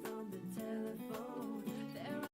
from the telephone. There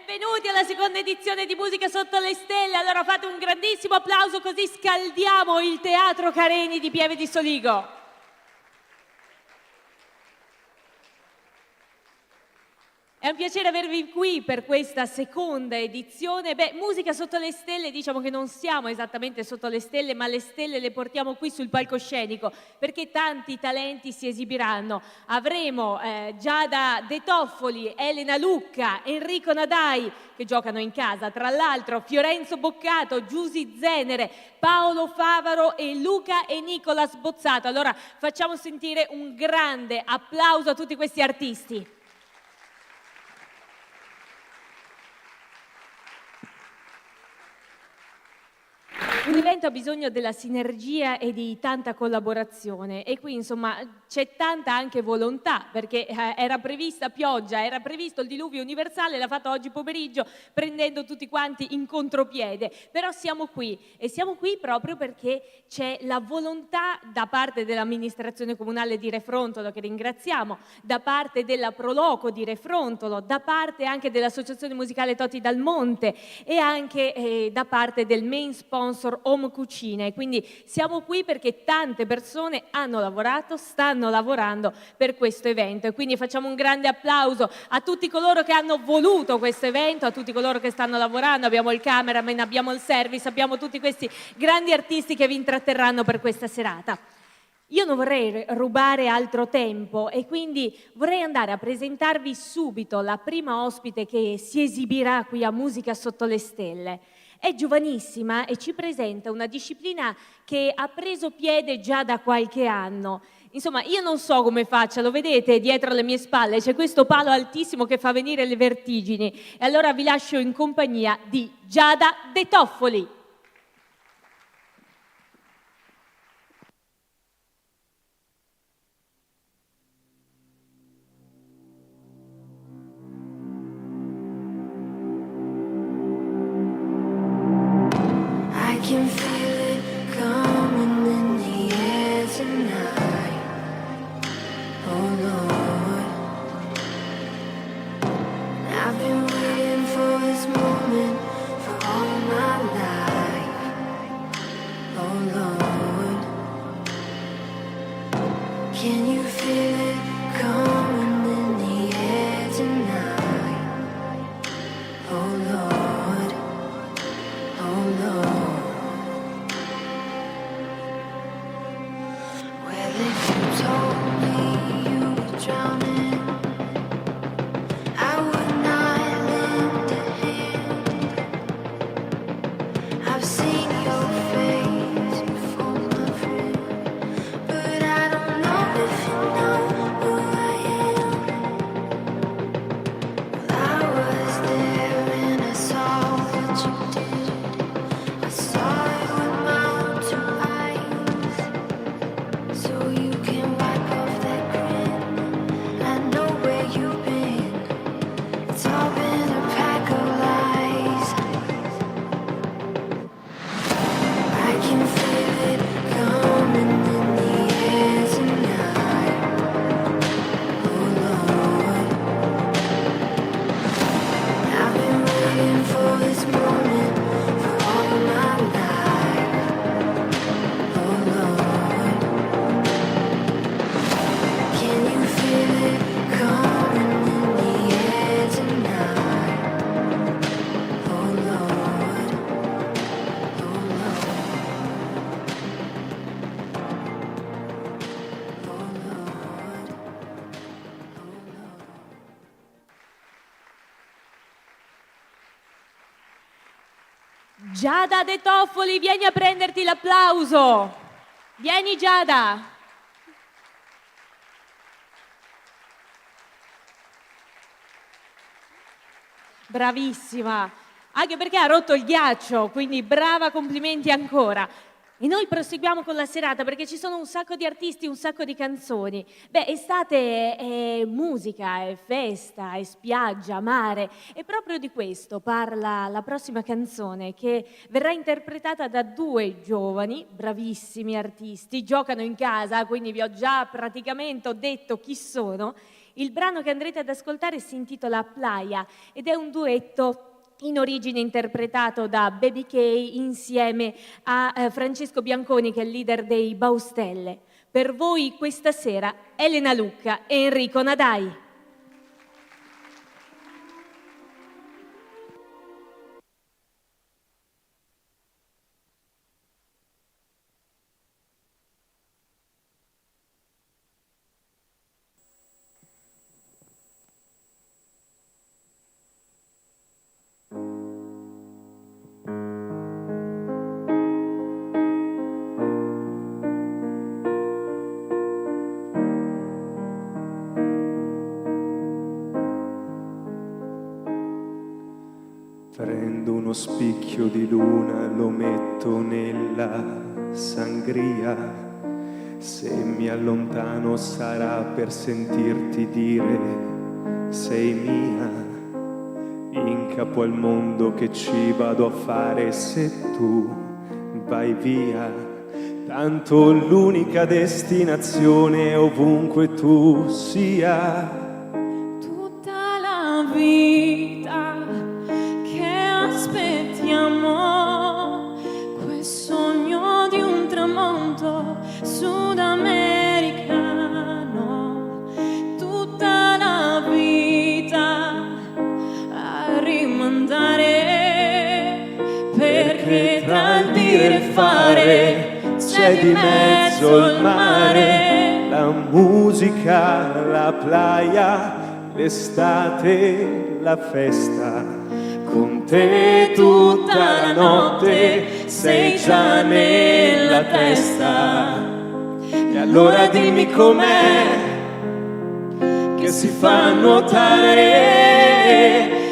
Benvenuti alla seconda edizione di Musica sotto le stelle. Allora fate un grandissimo applauso così scaldiamo il Teatro Careni di Pieve di Soligo. È un piacere avervi qui per questa seconda edizione. Musica sotto le stelle, diciamo che non siamo esattamente sotto le stelle, ma le stelle le portiamo qui sul palcoscenico perché tanti talenti si esibiranno. Avremo Giada De Toffoli, Elena Lucca, Enrico Nadai che giocano in casa, tra l'altro Fiorenzo Boccato, Giusy Zenere, Paolo Favaro e Luca e Nicolas Bozzato. Allora facciamo sentire un grande applauso a tutti questi artisti. Un evento ha bisogno della sinergia e di tanta collaborazione e qui insomma c'è tanta anche volontà perché era prevista pioggia, era previsto il diluvio universale, l'ha fatto oggi pomeriggio prendendo tutti quanti in contropiede, però siamo qui e siamo qui proprio perché c'è la volontà da parte dell'amministrazione comunale di Refrontolo che ringraziamo, da parte della Proloco di Refrontolo, da parte anche dell'associazione musicale Toti Dal Monte e anche da parte del main sponsor Home Cucina e quindi siamo qui perché tante persone hanno lavorato, stanno lavorando per questo evento e quindi facciamo un grande applauso a tutti coloro che hanno voluto questo evento, a tutti coloro che stanno lavorando, abbiamo il cameraman, abbiamo il service, abbiamo tutti questi grandi artisti che vi intratterranno per questa serata. Io non vorrei rubare altro tempo e quindi vorrei andare a presentarvi subito la prima ospite che si esibirà qui a Musica sotto le stelle. È giovanissima e ci presenta una disciplina che ha preso piede già da qualche anno. Insomma, io non so come faccia, lo vedete dietro alle mie spalle, c'è questo palo altissimo che fa venire le vertigini. E allora vi lascio in compagnia di Giada De Toffoli. I can feel it coming in the air tonight. Oh Lord, I've been waiting for this moment for all my life. Oh Lord, can you feel it coming in the air tonight? Oh Lord, oh Lord. Well, if you told me you were drowning, I would not lend a hand. I've seen your face before, my friend, but I don't know if you know who I am. Well, I was there and I saw what you did. I saw it with my own two eyes. So you can wipe off that grin. I know where you've been. It's all been a pack of lies. I can feel it coming in the air tonight. Oh Lord, I've been waiting for this moment for all my life. Oh Lord, can you feel it coming in the air tonight? Oh Lord, oh Lord, oh Lord, oh Lord. Giada De Toffoli, vieni a prenderti l'applauso. Vieni Giada. Bravissima, anche perché ha rotto il ghiaccio, quindi brava, complimenti ancora. E noi proseguiamo con la serata perché ci sono un sacco di artisti, un sacco di canzoni. Beh, estate è musica, è festa, è spiaggia, mare. E proprio di questo parla la prossima canzone che verrà interpretata da due giovani, bravissimi artisti. Giocano in casa, quindi vi ho già praticamente detto chi sono. Il brano che andrete ad ascoltare si intitola Playa ed è un duetto in origine interpretato da Baby K insieme a Francesco Bianconi, che è il leader dei Baustelle. Per voi questa sera Elena Lucca e Enrico Nadai. Prendo uno spicchio di luna, lo metto nella sangria. Se mi allontano sarà per sentirti dire sei mia. In capo al mondo che ci vado a fare se tu vai via. Tanto l'unica destinazione è ovunque tu sia. Tutta la vita aspettiamo quel sogno di un tramonto sudamericano, tutta la vita a rimandare, perché tra il dire e il fare c'è di mezzo il mare. La musica, la playa, l'estate, la festa. Con te tutta la notte sei già nella testa. E allora dimmi com'è che si fa nuotare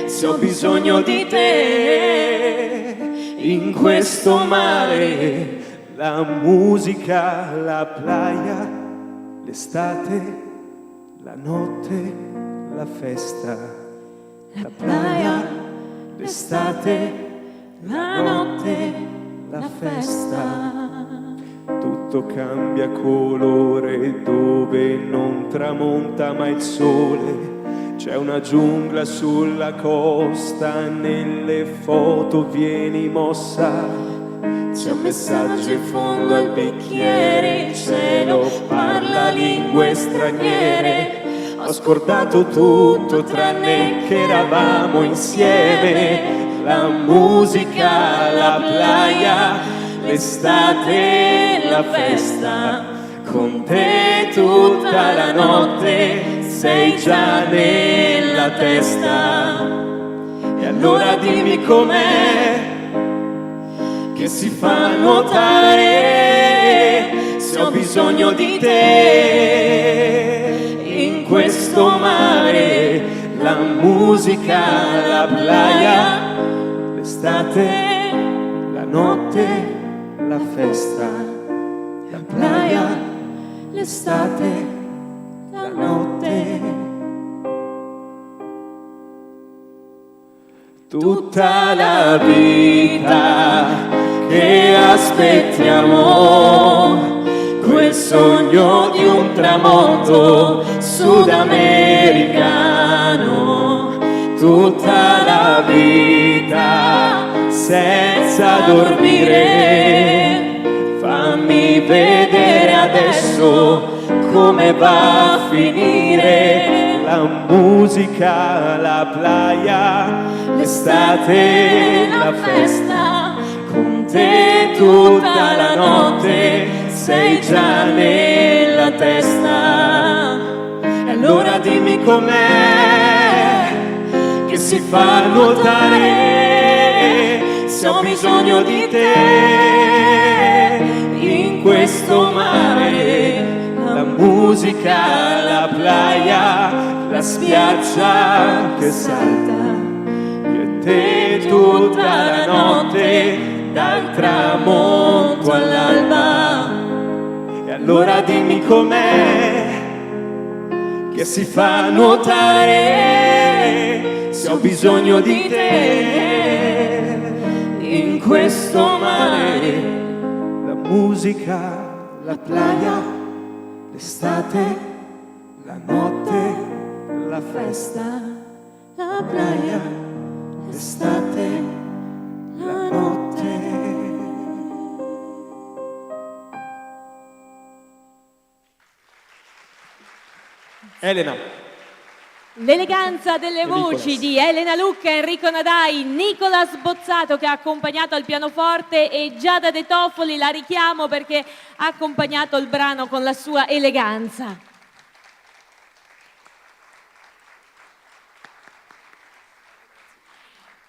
se ho bisogno di te in questo mare. La musica, la playa, l'estate, la notte, la festa. La playa, l'estate, la notte, la festa. Tutto cambia colore dove non tramonta mai il sole. C'è una giungla sulla costa, nelle foto vieni mossa. C'è un messaggio in fondo al bicchiere, il cielo parla lingue straniere. Ho scordato tutto tranne che eravamo insieme. La musica, la playa, l'estate, la festa. Con te tutta la notte sei già nella testa. E allora dimmi com'è che si fa nuotare se ho bisogno di te in questo mare. La musica, la playa, l'estate, la notte, la festa. La playa, l'estate, la notte. Tutta la vita che aspettiamo quel sogno di un tramonto sudamericano. Tutta la vita senza dormire. Fammi vedere adesso come va a finire. La musica, la playa, l'estate, la festa. Con te tutta la notte sei già nella testa. E allora dimmi com'è che si fa nuotare se ho bisogno di te in questo mare. La musica, la playa, la spiaggia che salta. Io e te tutta la notte dal tramonto all'alba. E allora dimmi com'è che si fa nuotare se ho bisogno di te in questo mare. La musica, la playa, l'estate, la notte, la festa, La playa, l'estate, la notte. Elena. L'eleganza delle Nicolas. voci di Elena Lucca, Enrico Nadai, Nicolas Bozzato che ha accompagnato al pianoforte e Giada De Toffoli, la richiamo perché ha accompagnato il brano con la sua eleganza.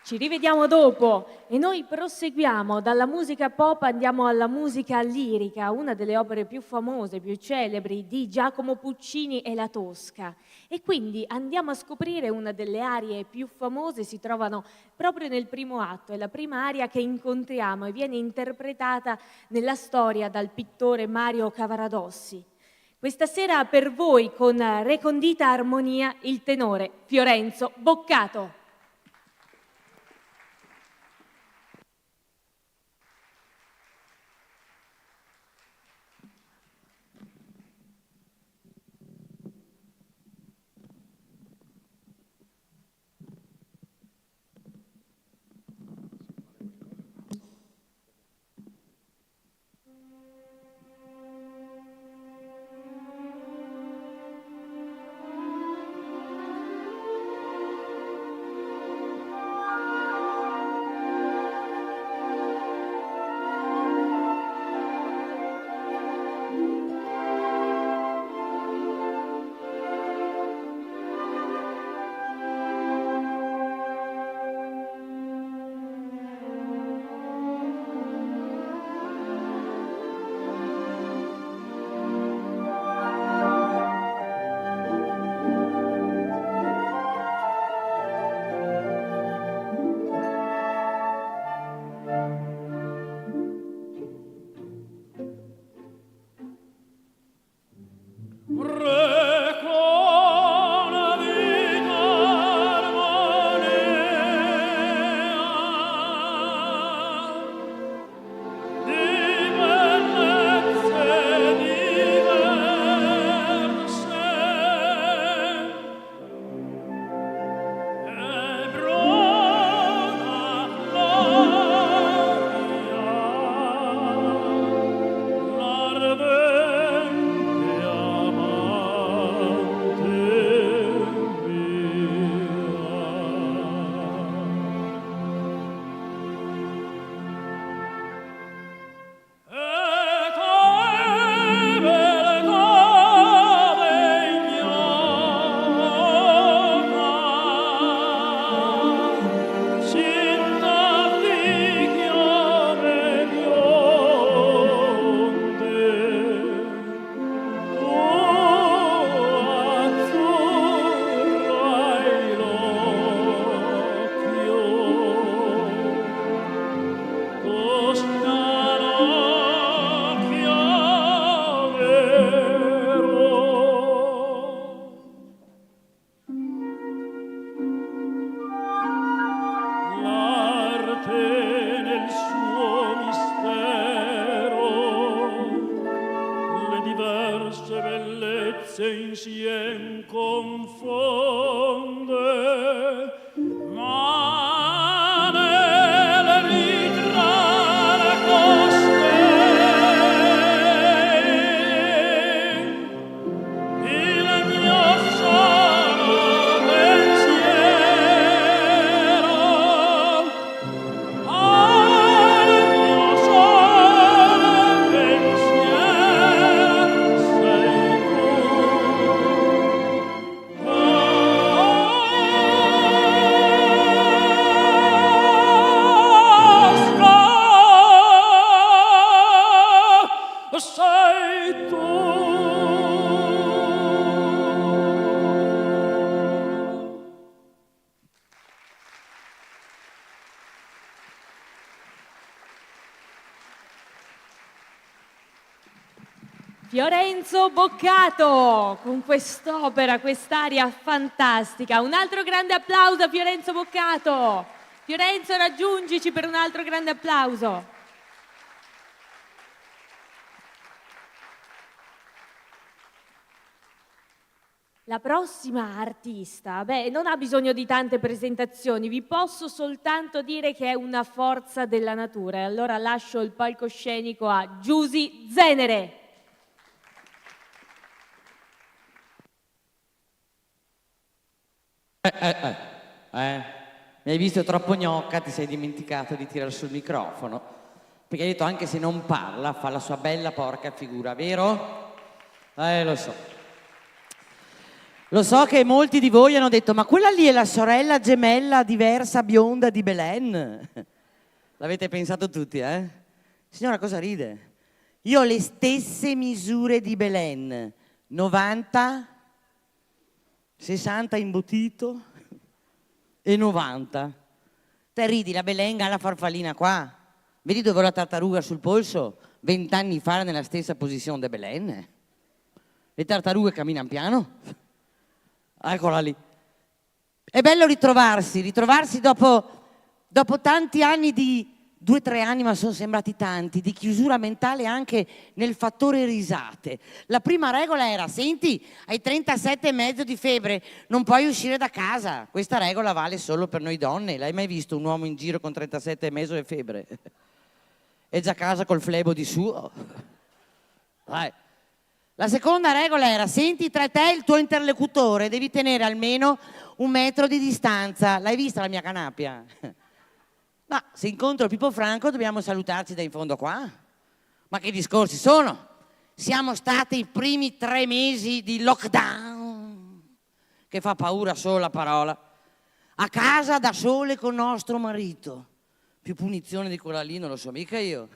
Ci rivediamo dopo e noi proseguiamo dalla musica pop, andiamo alla musica lirica, una delle opere più famose, più celebri di Giacomo Puccini è La Tosca. E quindi andiamo a scoprire una delle arie più famose, si trovano proprio nel primo atto, è la prima aria che incontriamo e viene interpretata nella storia dal pittore Mario Cavaradossi. Questa sera per voi con recondita armonia il tenore Fiorenzo Boccato. Fiorenzo Boccato, con quest'opera, quest'aria fantastica. Un altro grande applauso a Fiorenzo Boccato. Fiorenzo, raggiungici per un altro grande applauso. La prossima artista, non ha bisogno di tante presentazioni, vi posso soltanto dire che è una forza della natura. E allora lascio il palcoscenico a Giusy Zenere. Mi hai visto troppo gnocca, ti sei dimenticato di tirare sul microfono. Perché hai detto anche se non parla, fa la sua bella porca figura, vero? Lo so. Lo so che molti di voi hanno detto, ma quella lì è la sorella gemella diversa bionda di Belen. L'avete pensato tutti, eh? Signora, cosa ride? Io ho le stesse misure di Belen, 90, 60 imbottito e 90. Te ridi, la Belen ha la farfallina qua. Vedi dove ho la tartaruga sul polso? 20 anni fa era nella stessa posizione di Belen. Le tartarughe camminano piano. Eccola lì. È bello ritrovarsi dopo tanti anni di 2-3 anni, ma sono sembrati tanti, di chiusura mentale anche nel fattore risate. La prima regola era, senti, hai 37,5 di febbre, non puoi uscire da casa. Questa regola vale solo per noi donne. L'hai mai visto un uomo in giro con 37,5 di febbre? È già a casa col flebo di suo. Vai. La seconda regola era, senti, tra te e il tuo interlocutore devi tenere almeno 1 metro di distanza. L'hai vista la mia canapia? Ma se incontro Pippo Franco dobbiamo salutarci da in fondo qua. Ma che discorsi sono? Siamo stati i primi 3 mesi di lockdown, che fa paura solo la parola, a casa da sole con nostro marito. Più punizione di quella lì non lo so mica io.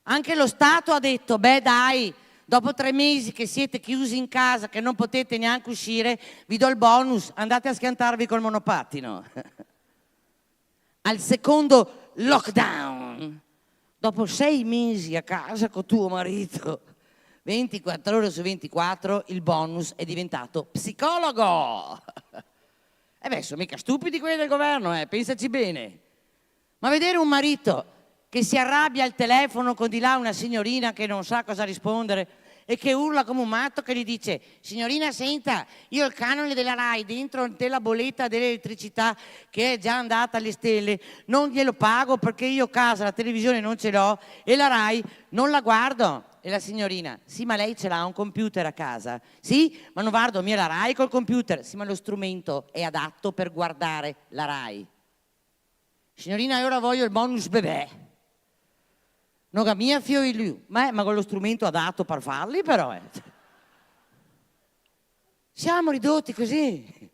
Anche lo Stato ha detto, dai, dopo 3 mesi che siete chiusi in casa, che non potete neanche uscire, vi do il bonus, andate a schiantarvi col monopattino. Al secondo lockdown, dopo 6 mesi a casa con tuo marito, 24 ore su 24, il bonus è diventato psicologo. Sono mica stupidi quelli del governo, pensaci bene. Ma vedere un marito che si arrabbia al telefono con di là una signorina che non sa cosa rispondere e che urla come un matto, che gli dice, signorina senta, io il canone della Rai dentro della bolletta dell'elettricità che è già andata alle stelle, non glielo pago perché io a casa la televisione non ce l'ho e la Rai non la guardo. E la signorina, sì ma lei ce l'ha un computer a casa? Sì, ma non guardo mia la Rai col computer. Sì, ma lo strumento è adatto per guardare la Rai. Signorina, io ora voglio il bonus bebè. Non mia fio il lui, ma con lo strumento adatto per farli però. Siamo ridotti così.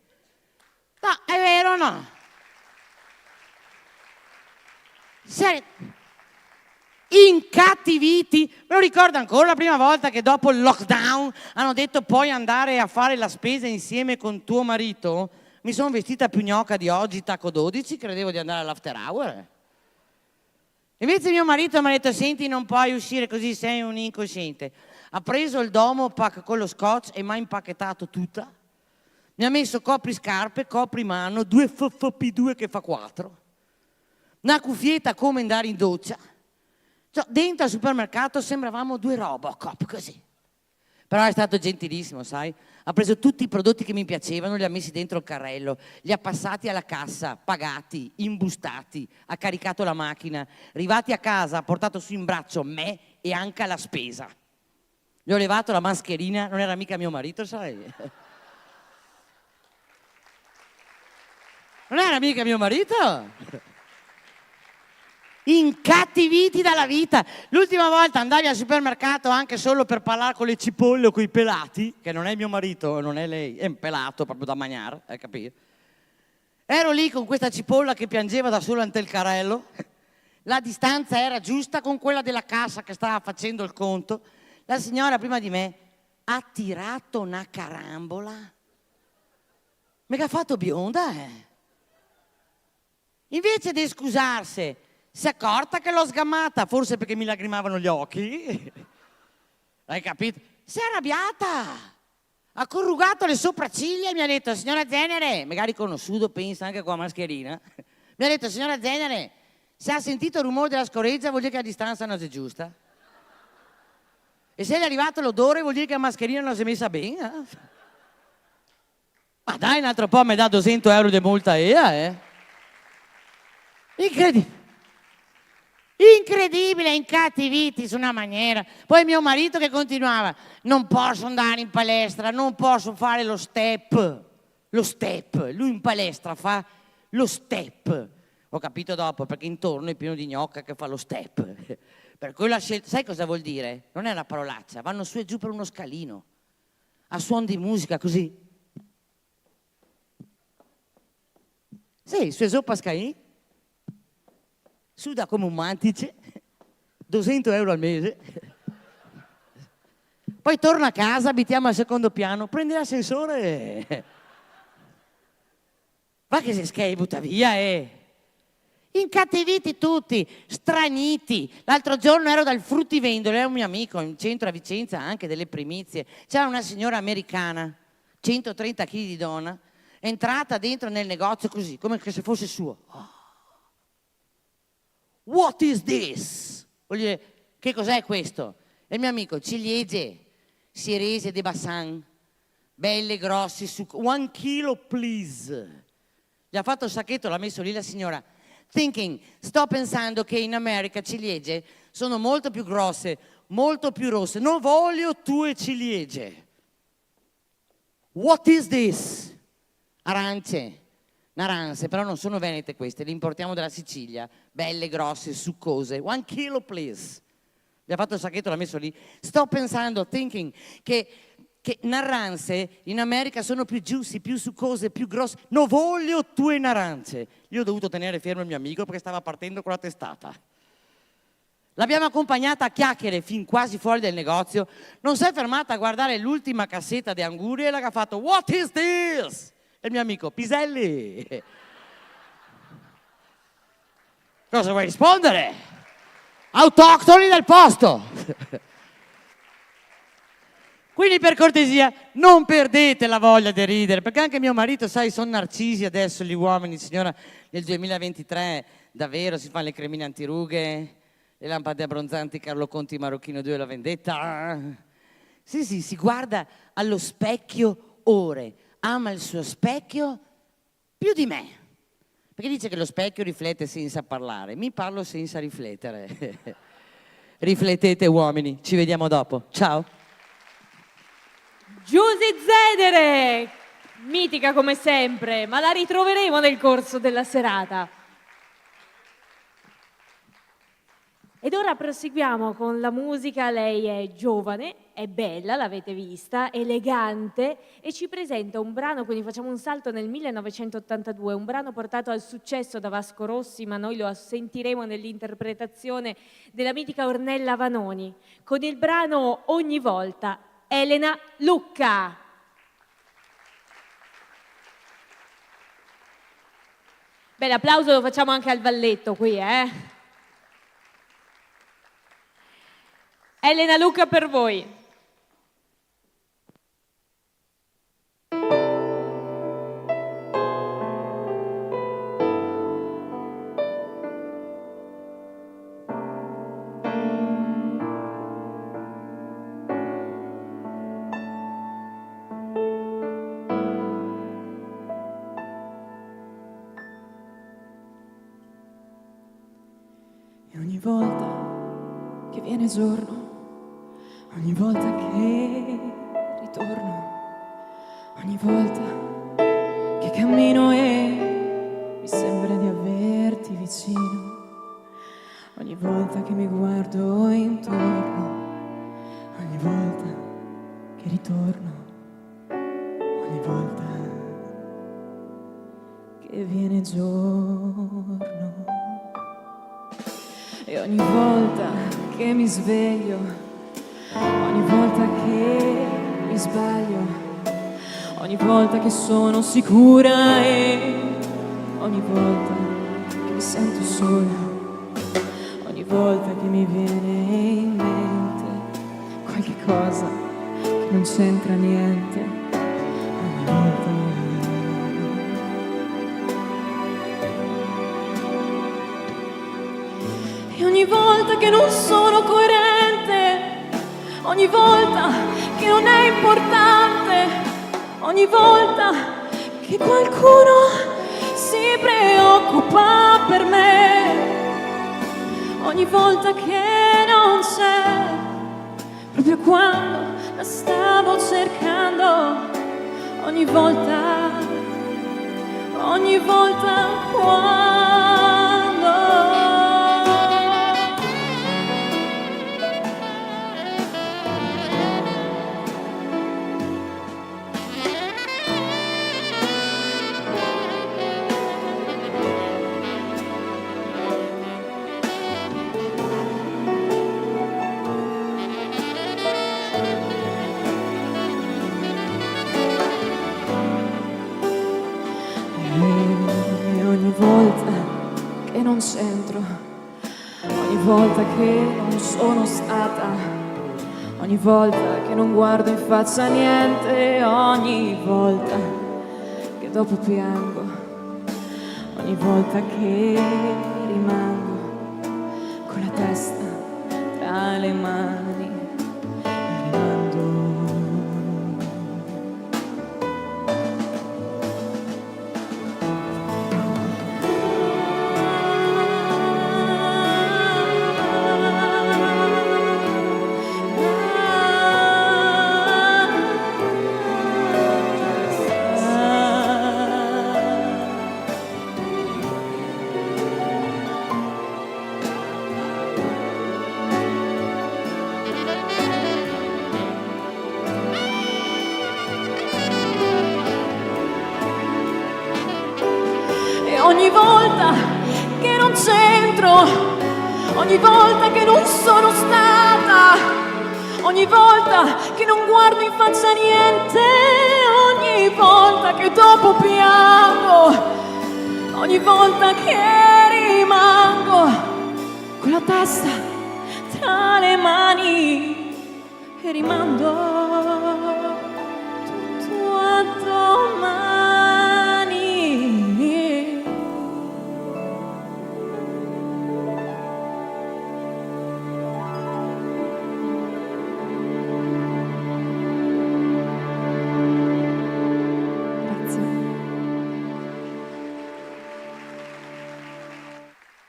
No, è vero o no? Incattiviti. Me lo ricordo ancora la prima volta che dopo il lockdown hanno detto puoi andare a fare la spesa insieme con tuo marito. Mi sono vestita più gnocca di oggi, tacco 12, credevo di andare all'after hour. Invece mio marito mi ha detto, senti, non puoi uscire così, sei un incosciente. Ha preso il Domopac con lo scotch e mi ha impacchettato tutta. Mi ha messo copriscarpe, coprimano, 2 FFP2 che fa 4. Una cuffietta come andare in doccia. Cioè, dentro al supermercato sembravamo 2 Robocop, così. Però è stato gentilissimo, sai? Ha preso tutti i prodotti che mi piacevano, li ha messi dentro il carrello, li ha passati alla cassa, pagati, imbustati, ha caricato la macchina, arrivati a casa ha portato su in braccio me e anche la spesa. Gli ho levato la mascherina, non era mica mio marito, sai? Non era mica mio marito? Incattiviti dalla vita. L'ultima volta andavi al supermercato anche solo per parlare con le cipolle o con i pelati, che non è mio marito, non è lei, è un pelato proprio da mangiare, hai capito? Ero lì con questa cipolla che piangeva da sola ante il carrello, la distanza era giusta con quella della cassa che stava facendo il conto, la signora prima di me ha tirato una carambola, mica ha fatto bionda, Invece di scusarsi, si è accorta che l'ho sgamata, forse perché mi lagrimavano gli occhi. Hai capito? Si è arrabbiata. Ha corrugato le sopracciglia e mi ha detto, signora Zenere, magari conosciuto, pensa anche con la mascherina, mi ha detto, signora Zenere, se ha sentito il rumore della scoreggia vuol dire che la distanza non è giusta. E se gli è arrivato l'odore vuol dire che la mascherina non si è messa bene. Ma dai, un altro po' mi dà 200 euro di multa Incredibile. Incredibile, incattiviti su una maniera. Poi mio marito che continuava, non posso andare in palestra, non posso fare lo step. Lui in palestra fa lo step. Ho capito dopo, perché intorno è pieno di gnocca che fa lo step. Per cui la scelta, sai cosa vuol dire? Non è una parolaccia, vanno su e giù per uno scalino, a suon di musica così. Sì, su e giù Pascaì, suda come un mantice, 200 euro al mese. Poi torna a casa, abitiamo al secondo piano, prende l'ascensore e... Va che si schei, butta via Incattiviti tutti, straniti. L'altro giorno ero dal fruttivendolo, era un mio amico in centro a Vicenza, anche delle primizie. C'era una signora americana, 130 kg di donna, entrata dentro nel negozio così, come se fosse suo. Oh. What is this? Vuol dire, che cos'è questo? E il mio amico, ciliegie, cerese de Bassan, belle, grossi, 1 chilo please. Gli ha fatto il sacchetto, l'ha messo lì la signora. Thinking, sto pensando che in America ciliegie sono molto più grosse, molto più rosse. Non voglio tue ciliegie. What is this? Arance, naranze, però non sono venete queste, le importiamo dalla Sicilia. Belle, grosse, succose. 1 chilo please. Gli ha fatto il sacchetto, l'ha messo lì. Sto pensando, thinking, che naranze in America sono più giusti, più succose, più grosse. Non voglio tue naranze. Io ho dovuto tenere fermo il mio amico perché stava partendo con la testata. L'abbiamo accompagnata a chiacchiere fin quasi fuori del negozio. Non si è fermata a guardare l'ultima cassetta di angurie e l'ha fatto What is this? E il mio amico, piselli. Cosa vuoi rispondere? Autoctoni del posto. Quindi per cortesia non perdete la voglia di ridere, perché anche mio marito, sai, sono narcisi adesso gli uomini, signora, nel 2023 davvero si fanno le cremine antirughe, le lampade abbronzanti Carlo Conti Marocchino 2 la vendetta. Sì, si guarda allo specchio ore, ama il suo specchio più di me, perché dice che lo specchio riflette senza parlare, mi parlo senza riflettere. Riflettete uomini, ci vediamo dopo, ciao. Giusy Zenere, mitica come sempre, ma la ritroveremo nel corso della serata. Ed ora proseguiamo con la musica. Lei è giovane, è bella, l'avete vista, elegante e ci presenta un brano, quindi facciamo un salto nel 1982, un brano portato al successo da Vasco Rossi, ma noi lo sentiremo nell'interpretazione della mitica Ornella Vanoni, con il brano Ogni volta. Elena Lucca. Beh, l'applauso lo facciamo anche al balletto qui, Elena Lucca per voi. E ogni volta che viene giorno, ogni volta che ritorno, ogni volta che cammino e mi sembra di averti vicino, ogni volta che mi guardo intorno, ogni volta che ritorno, ogni volta che viene giorno. E ogni volta che mi sveglio, ogni volta che mi sbaglio, ogni volta che sono sicura e ogni volta che mi sento sola, ogni volta che mi viene in mente qualche cosa che non c'entra niente. Ogni volta. E ogni volta che non sono coerente, ogni volta che non è importante, ogni volta che qualcuno si preoccupa per me, ogni volta che non c'è, proprio quando la stavo cercando, ogni volta quando. E ogni volta che non c'entro, ogni volta che non sono stata, ogni volta che non guardo in faccia niente, ogni volta che dopo piango, ogni volta che rimango con la testa tra le mani e rimando. E ogni volta che non c'entro, ogni volta che non sono stata, ogni volta che non guardo in faccia niente, ogni volta che dopo piango, ogni volta che rimango con la testa tra le mani e rimando tutto a domani.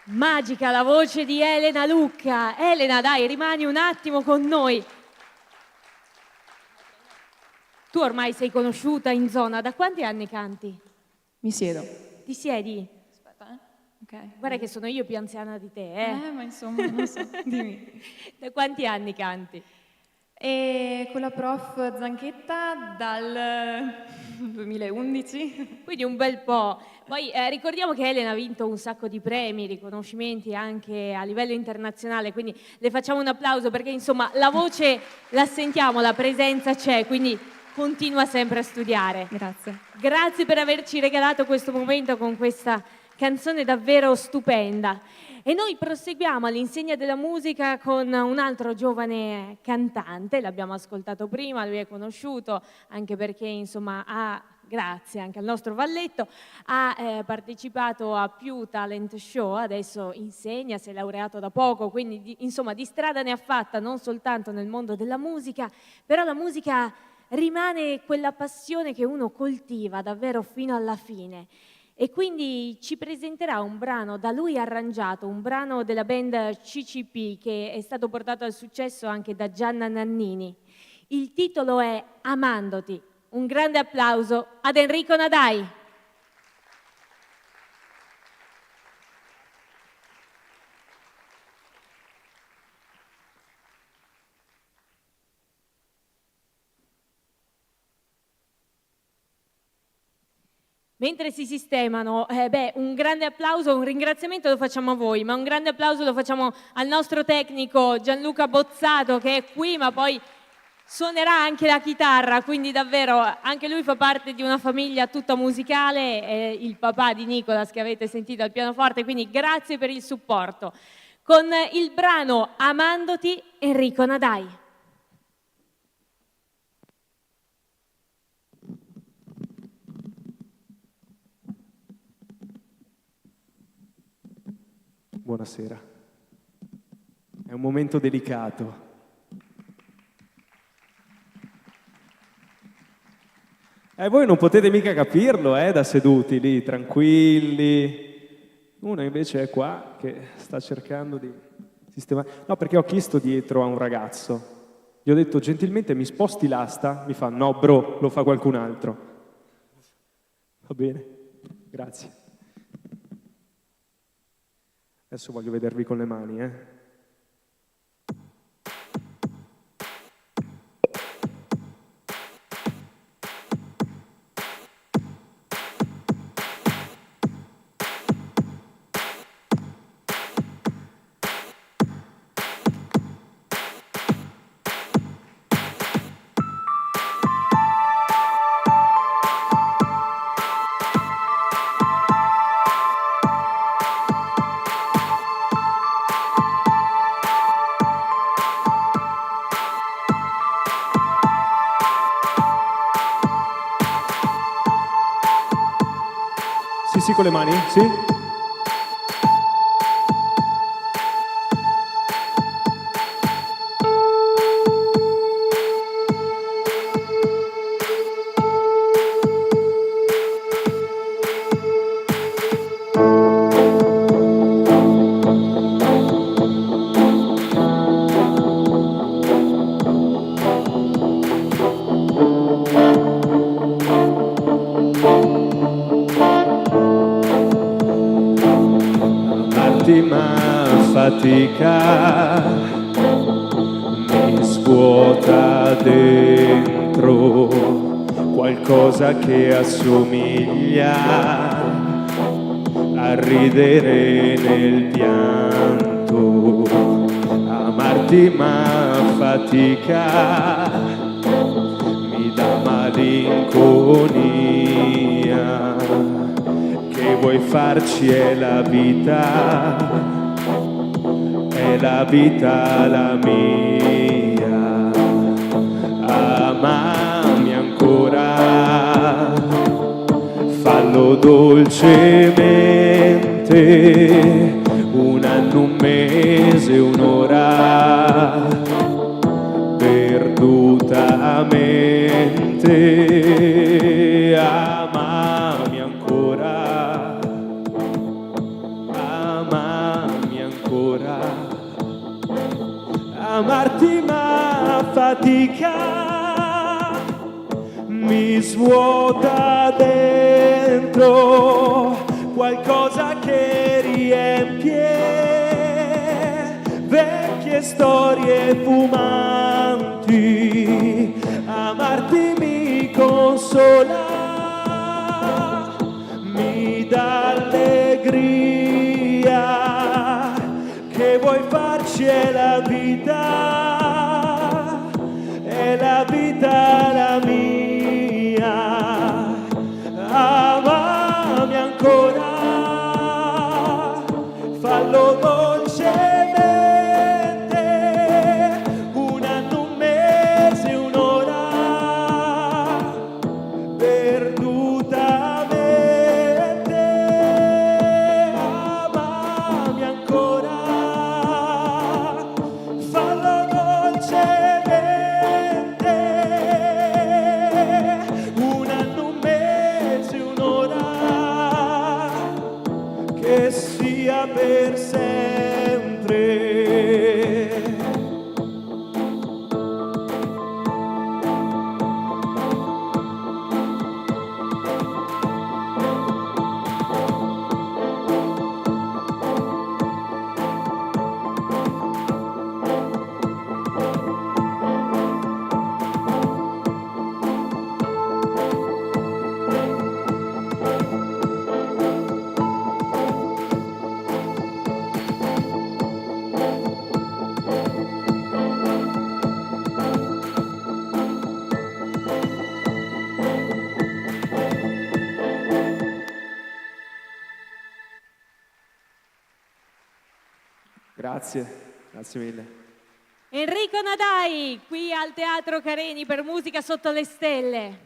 Magica la voce di Elena Lucca. Elena, dai, rimani un attimo con noi. Tu ormai sei conosciuta in zona, da quanti anni canti? Mi siedo. Ti siedi? Aspetta, ok. Guarda che sono io più anziana di te, Ma insomma, non so, dimmi. Da quanti anni canti? E con la prof Zanchetta dal 2011. Quindi un bel po'. Poi ricordiamo che Elena ha vinto un sacco di premi, riconoscimenti anche a livello internazionale, quindi le facciamo un applauso perché insomma la voce la sentiamo, la presenza c'è, quindi continua sempre a studiare. Grazie. Grazie per averci regalato questo momento con questa canzone davvero stupenda. E noi proseguiamo all'insegna della musica con un altro giovane cantante, l'abbiamo ascoltato prima, lui è conosciuto anche perché insomma grazie anche al nostro Valletto, ha partecipato a più talent show, adesso insegna, si è laureato da poco, quindi insomma di strada ne ha fatta non soltanto nel mondo della musica, però la musica rimane quella passione che uno coltiva davvero fino alla fine. E quindi ci presenterà un brano da lui arrangiato, un brano della band CCP che è stato portato al successo anche da Gianna Nannini. Il titolo è Amandoti. Un grande applauso ad Enrico Nadai. Mentre si sistemano, un grande applauso, un ringraziamento lo facciamo a voi, ma un grande applauso lo facciamo al nostro tecnico Gianluca Bozzato che è qui, ma poi suonerà anche la chitarra, quindi davvero anche lui fa parte di una famiglia tutta musicale, è il papà di Nicolas che avete sentito al pianoforte, quindi grazie per il supporto. Con il brano Amandoti, Enrico Nadai. buonasera. È un momento delicato. Voi non potete mica capirlo, da seduti lì, tranquilli. Uno invece è qua che sta cercando di sistemare. No, perché ho chiesto dietro a un ragazzo. Gli ho detto gentilmente mi sposti l'asta? Mi fa no bro, lo fa qualcun altro. Va bene, grazie. Adesso voglio vedervi con le mani, Sì, con le mani, sì? Fatica mi svuota dentro qualcosa che assomiglia a ridere nel pianto. Amarti ma fatica mi dà malinconia. Che vuoi farci è la vita. È la vita la mia, amami ancora, fallo dolcemente, un anno, un mese, un'ora, perdutamente, amami ancora, amami ancora. Amarti ma fatica mi svuota dentro qualcosa che riempie vecchie storie fumanti. Amarti mi consola, mi dà allegria. Che vuoi farci è la vita la mia. Amami ancora, fallo dolcemente, un anno, un mese, un'ora, perdutamente. Amami ancora, fallo dolcemente, un anno, un mese, un'ora, che sia per sempre. Grazie, grazie mille. Enrico Nadai, qui al Teatro Careni per Musica sotto le stelle.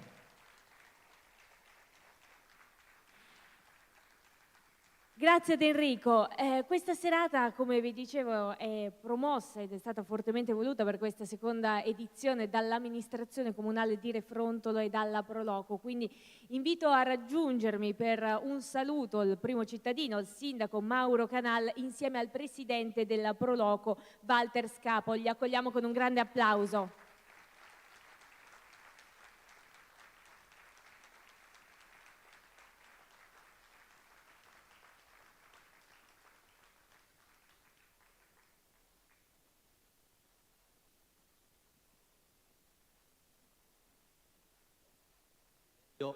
Grazie ad Enrico. Questa serata, come vi dicevo, è promossa ed è stata fortemente voluta per questa seconda edizione dall'amministrazione comunale di Refrontolo e dalla Proloco. Quindi invito a raggiungermi per un saluto il primo cittadino, il sindaco Mauro Canal, insieme al presidente della Proloco, Walter Scapo. Li accogliamo con un grande applauso. Io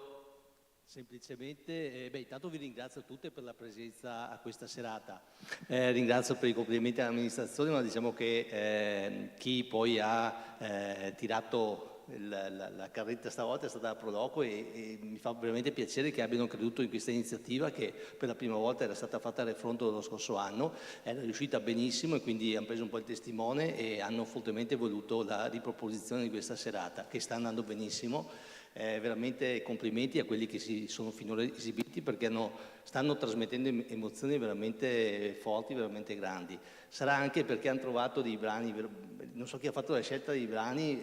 semplicemente, intanto vi ringrazio tutte per la presenza a questa serata. Ringrazio per i complimenti all'amministrazione, ma diciamo che chi poi ha tirato la carretta stavolta è stata la Proloco e mi fa veramente piacere che abbiano creduto in questa iniziativa che per la prima volta era stata fatta a Refrontolo lo scorso anno, era riuscita benissimo e quindi hanno preso un po' il testimone e hanno fortemente voluto la riproposizione di questa serata che sta andando benissimo. Veramente complimenti a quelli che si sono finora esibiti perché stanno trasmettendo emozioni veramente forti, veramente grandi. Sarà anche perché hanno trovato dei brani, non so chi ha fatto la scelta dei brani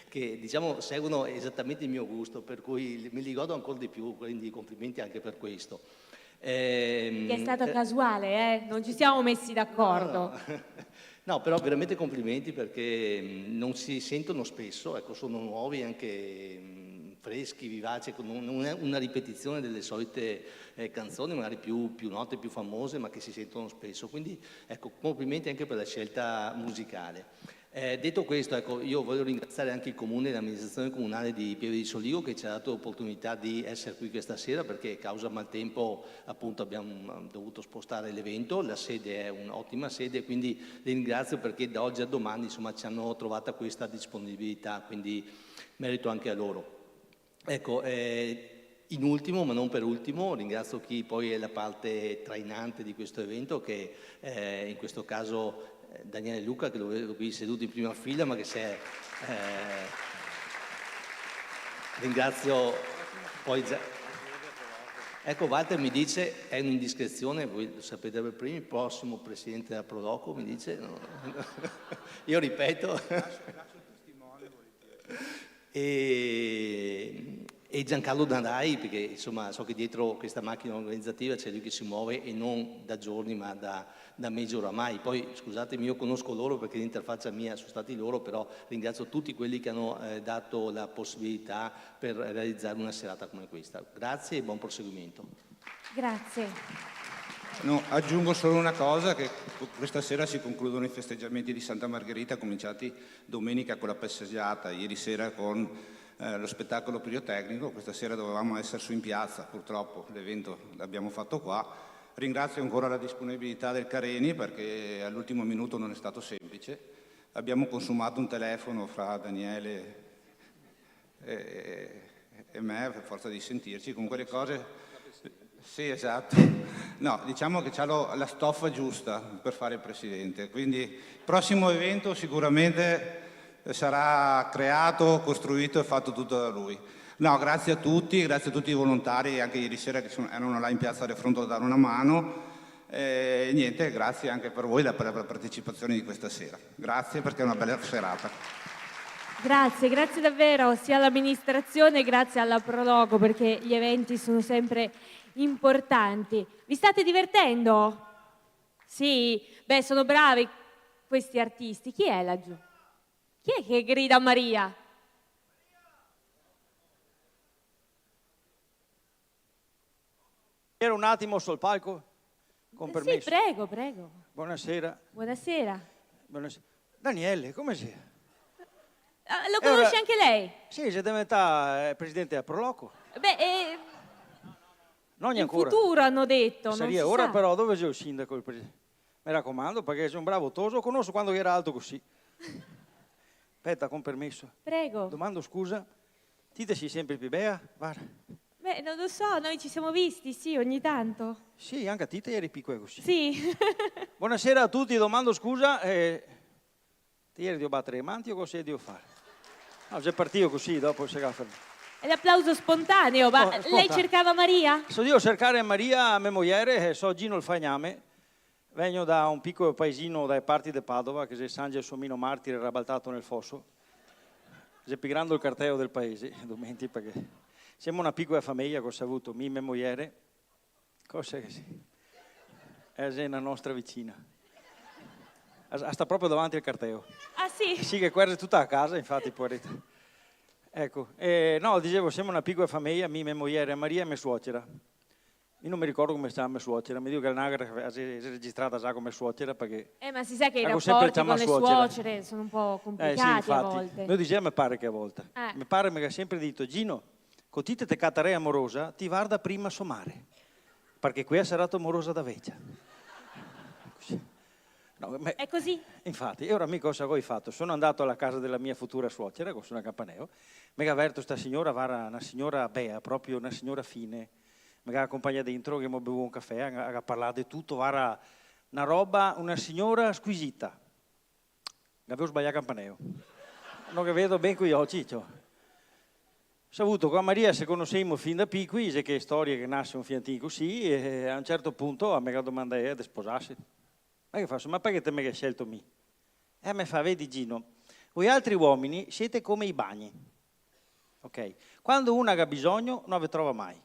che diciamo seguono esattamente il mio gusto, per cui me li godo ancora di più, quindi complimenti anche per questo. Che è stato casuale, non ci siamo messi d'accordo. No, però veramente complimenti perché non si sentono spesso, ecco, sono nuovi, anche freschi, vivaci, con una ripetizione delle solite canzoni, magari più note, più famose, ma che si sentono spesso. Quindi, ecco, complimenti anche per la scelta musicale. Detto questo, ecco, io voglio ringraziare anche il Comune e l'amministrazione comunale di Pieve di Soligo che ci ha dato l'opportunità di essere qui questa sera perché a causa maltempo appunto abbiamo dovuto spostare l'evento, la sede è un'ottima sede, quindi li ringrazio perché da oggi a domani insomma ci hanno trovata questa disponibilità, quindi merito anche a loro. Ecco, in ultimo, ma non per ultimo, ringrazio chi poi è la parte trainante di questo evento che in questo caso Daniele Luca, che lo vedo qui seduto in prima fila, ma che si è... ringrazio poi... Ecco, Walter mi dice, è un'indiscrezione, voi lo sapete per primi, il prossimo presidente della Proloco mi dice... No. Io ripeto... E Giancarlo Dandai, perché insomma so che dietro questa macchina organizzativa c'è lui che si muove e non da giorni ma da mesi oramai. Poi scusatemi, io conosco loro perché l'interfaccia mia sono stati loro, però ringrazio tutti quelli che hanno dato la possibilità per realizzare una serata come questa. Grazie e buon proseguimento. Grazie. No, aggiungo solo una cosa, che questa sera si concludono i festeggiamenti di Santa Margherita, cominciati domenica con la passeggiata, ieri sera con lo spettacolo pirotecnico. Questa sera dovevamo essere su in piazza, purtroppo l'evento l'abbiamo fatto qua. Ringrazio ancora la disponibilità del Careni perché all'ultimo minuto non è stato semplice. Abbiamo consumato un telefono fra Daniele e me per forza di sentirci, comunque le cose... Sì, esatto. No, diciamo che c'ha la stoffa giusta per fare il presidente, quindi il prossimo evento sicuramente sarà creato, costruito e fatto tutto da lui. No, grazie a tutti i volontari, anche ieri sera che erano là in piazza Refrontolo a dare una mano. E niente, grazie anche per voi per la partecipazione di questa sera. Grazie perché è una bella serata. Grazie, grazie davvero sia all'amministrazione, grazie alla Proloco perché gli eventi sono sempre importanti. Vi state divertendo? Sì? Beh, sono bravi questi artisti. Chi è laggiù? Chi è che grida Maria? Era un attimo sul palco, con permesso. Sì, prego, prego. Buonasera. Buonasera. Buonasera. Daniele, come sei? Lo conosce anche lei? Sì, sei diventato presidente della Proloco. Beh, Non in ancora. futuro hanno detto, non si Sarebbe ora sa. però dove c'è il sindaco? Il presidente? Mi raccomando, perché sei un bravo toso, lo conosco quando era alto così. Aspetta, con permesso. Prego. Domando scusa, ti te sei sempre più bella? Guarda. Beh, non lo so, noi ci siamo visti, sì, ogni tanto. Sì, anche a te eri piccola così. Sì. Buonasera a tutti, domando scusa, ti ieri devo battere i manti o cosa devo fare? No, se partito così, dopo si agaffa. È l'applauso spontaneo, ma lei spontaneo. cercava Maria? So io cercare Maria, mia moglie, so Gino il fagname, vengo da un piccolo paesino dai parti di Padova, che è San Gelsomino Martire rabaltato nel fosso, è più grande il carteo del paese, domenti perché siamo una piccola famiglia che ho avuto mia moglie, cosa che sì, è una nostra vicina, sta proprio davanti al carteo. Ah sì? Sì, che quasi tutta a casa, infatti, poveretta. Ecco, no, dicevo, siamo una piccola famiglia, mia moglie, Maria e mia suocera. Io non mi ricordo come si chiama mia suocera, mi dico che l'anagrafe è registrata già come suocera perché... Ma si sa che i Ecco, sempre rapporti con le chiama suocere sono un po' sì, complicati a infatti. volte. Noi diciamo, mi pare che a volte. Mi pare mi ha sempre detto, Gino, con te catare amorosa, ti guarda prima somare, perché qui sarà amorosa da vecchia. No, È così? Infatti, e ora mica cosa ho fatto? Sono andato alla casa della mia futura suocera, con una Campaneo, mi ha avverto sta signora, era una signora bea, proprio una signora fine, mi ha accompagnato dentro, che mi bevuto un caffè, ha parlato di tutto, era una roba, una signora squisita. Avevo sbagliato Campaneo. Non che vedo ben qui oggi, cioè. Saputo con Maria se conoscemmo fin da piccoli, se che storia che nasce un fiantino così, e a un certo punto mi ha domandato di sposarsi. Ma che faccio? Ma perché te mi hai scelto me? E mi fa, vedi Gino, voi altri uomini siete come i bagni, ok? Quando uno ha bisogno non vi trova mai.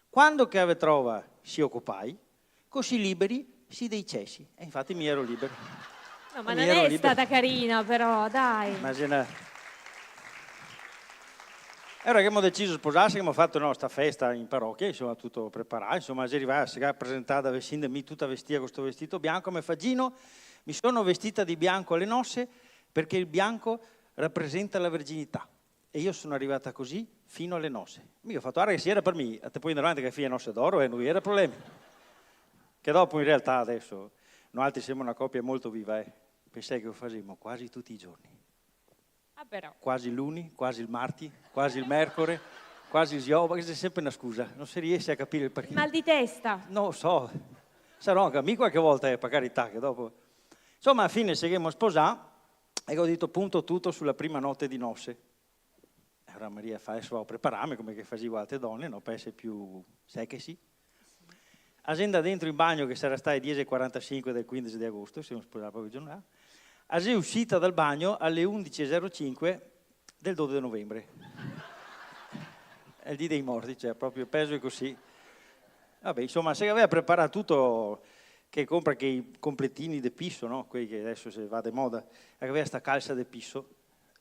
Quando che vi trova si occupai, così liberi si dei cessi. E infatti mi ero libero. No, ma non è stata carina però, dai. Immagina. E ora che abbiamo deciso di sposarsi, abbiamo fatto questa festa in parrocchia, insomma, tutto preparato, insomma, si arriva a presentata vestita, mi tutta vestita con questo vestito bianco, mi fa Gino, mi sono vestita di bianco alle nozze perché il bianco rappresenta la verginità. E io sono arrivata così fino alle nozze. Mica ho fatto, guarda che si era per me, a te poi in avanti che figlia nozze d'oro e non era problema. Che dopo in realtà adesso, noi altri siamo una coppia molto viva, pensai che lo facciamo quasi tutti i giorni. Ah, però. Quasi il lunedì, quasi il martedì, quasi il mercoledì, quasi il giovedì, perché c'è sempre una scusa, non si riesce a capire il perché. Mal di testa. Non lo so, sarò anche a me qualche volta, per carità, che dopo... Insomma, alla fine seguiamo a sposare e ho detto punto tutto sulla prima notte di nozze. Allora Maria fa, adesso vado a prepararmi come che facevo altre donne, no? Per essere più sexy. Agenda dentro in bagno che sarà stato 10:45 del 15 di agosto, siamo sposati proprio il giorno là. È uscita dal bagno alle 11:05 del 12 novembre. È il dì dei morti, cioè proprio peso è così. Vabbè, insomma, se aveva preparato tutto, che compra che i completini di pisso, no? Quelli che adesso si va di moda, aveva sta calza di pisso,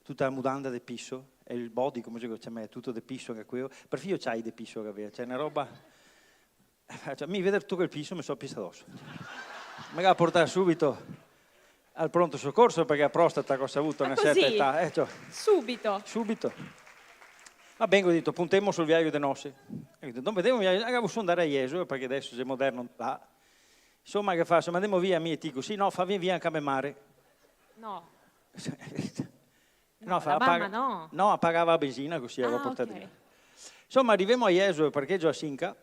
tutta la mudanda di pisso, e il body, come dico, c'è tutto di pisso che quello. Perfino c'hai di pisso che aveva, c'è una roba... Cioè, mi vede tutto quel pisso, mi so pista addosso. Mi va a portare subito al pronto soccorso perché a prostata cosa ha avuto una così? certa età. Cioè, Subito. subito. Va bene, ho detto, puntiamo sul viaggio di nozze. Non vedevo, avevo su andare a Jesolo perché adesso è moderno là. Insomma, che faccio? Ma andiamo via, mia tico. Sì, no, fa via anche a me mare. No. No, la mamma no. No, pagava la benzina così avevo portato ok. via. Insomma, arriviamo a Jesolo, parcheggio a Sinca.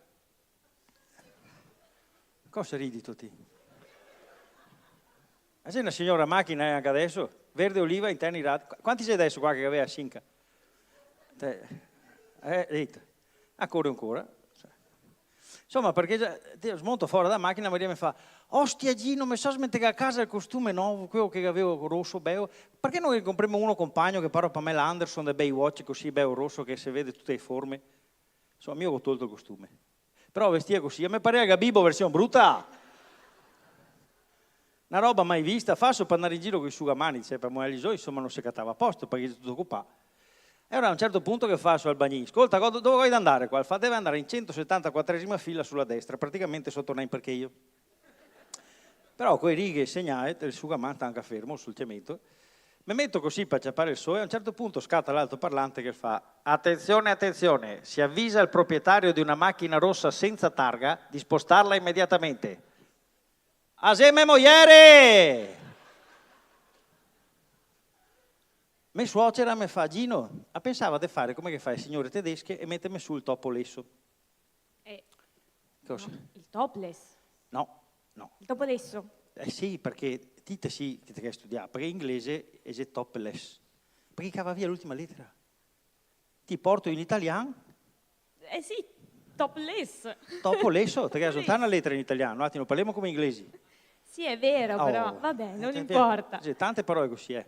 Cosa ridi tutti? Ma c'è una signora macchina anche adesso, verde oliva, interni rati. Quanti sei adesso qua che aveva a Sinca? Ancora. Insomma, perché smonto fuori dalla macchina, Maria mi fa, ostia Gino, mi so smettere a casa il costume nuovo, quello che avevo rosso, bello, perché non ne compriamo uno compagno che parla Pamela Anderson del Baywatch, così bello rosso che si vede tutte le forme? Insomma, io ho tolto il costume. Però vestia così, a me pareva Gabibo versione brutta. Una roba mai vista, falso per andare in giro con i sugamani, cioè per Moelliso, insomma non si cattava a posto, perché è tutto occupato. E ora a un certo punto che fa al bagnino, ascolta, dove vuoi andare qua? Fa, deve andare in 174esima fila sulla destra, praticamente sotto un perché io. Però quei righe segnate, il sugamano sta anche fermo sul cemento, mi metto così per ciappare il sole, a un certo punto scatta l'altoparlante che fa, attenzione, attenzione, si avvisa il proprietario di una macchina rossa senza targa di spostarla immediatamente. Assieme mogliere! Mia suocera mi fa, Gino, pensava di fare come che fa le signore tedesche e mettermi su il topo lesso. Cosa? No, il topless. No. Il topo lesso. Sì, perché dite sì che hai studiato, perché in inglese è topless. Perché cava via l'ultima lettera. ti porto in italiano, Eh sì, topless. dopo lesso, perché non sta una lettera in italiano, un attimo, parliamo come inglesi. Sì, è vero, Oh. però vabbè, non Sì, importa. sì, tante parole così è.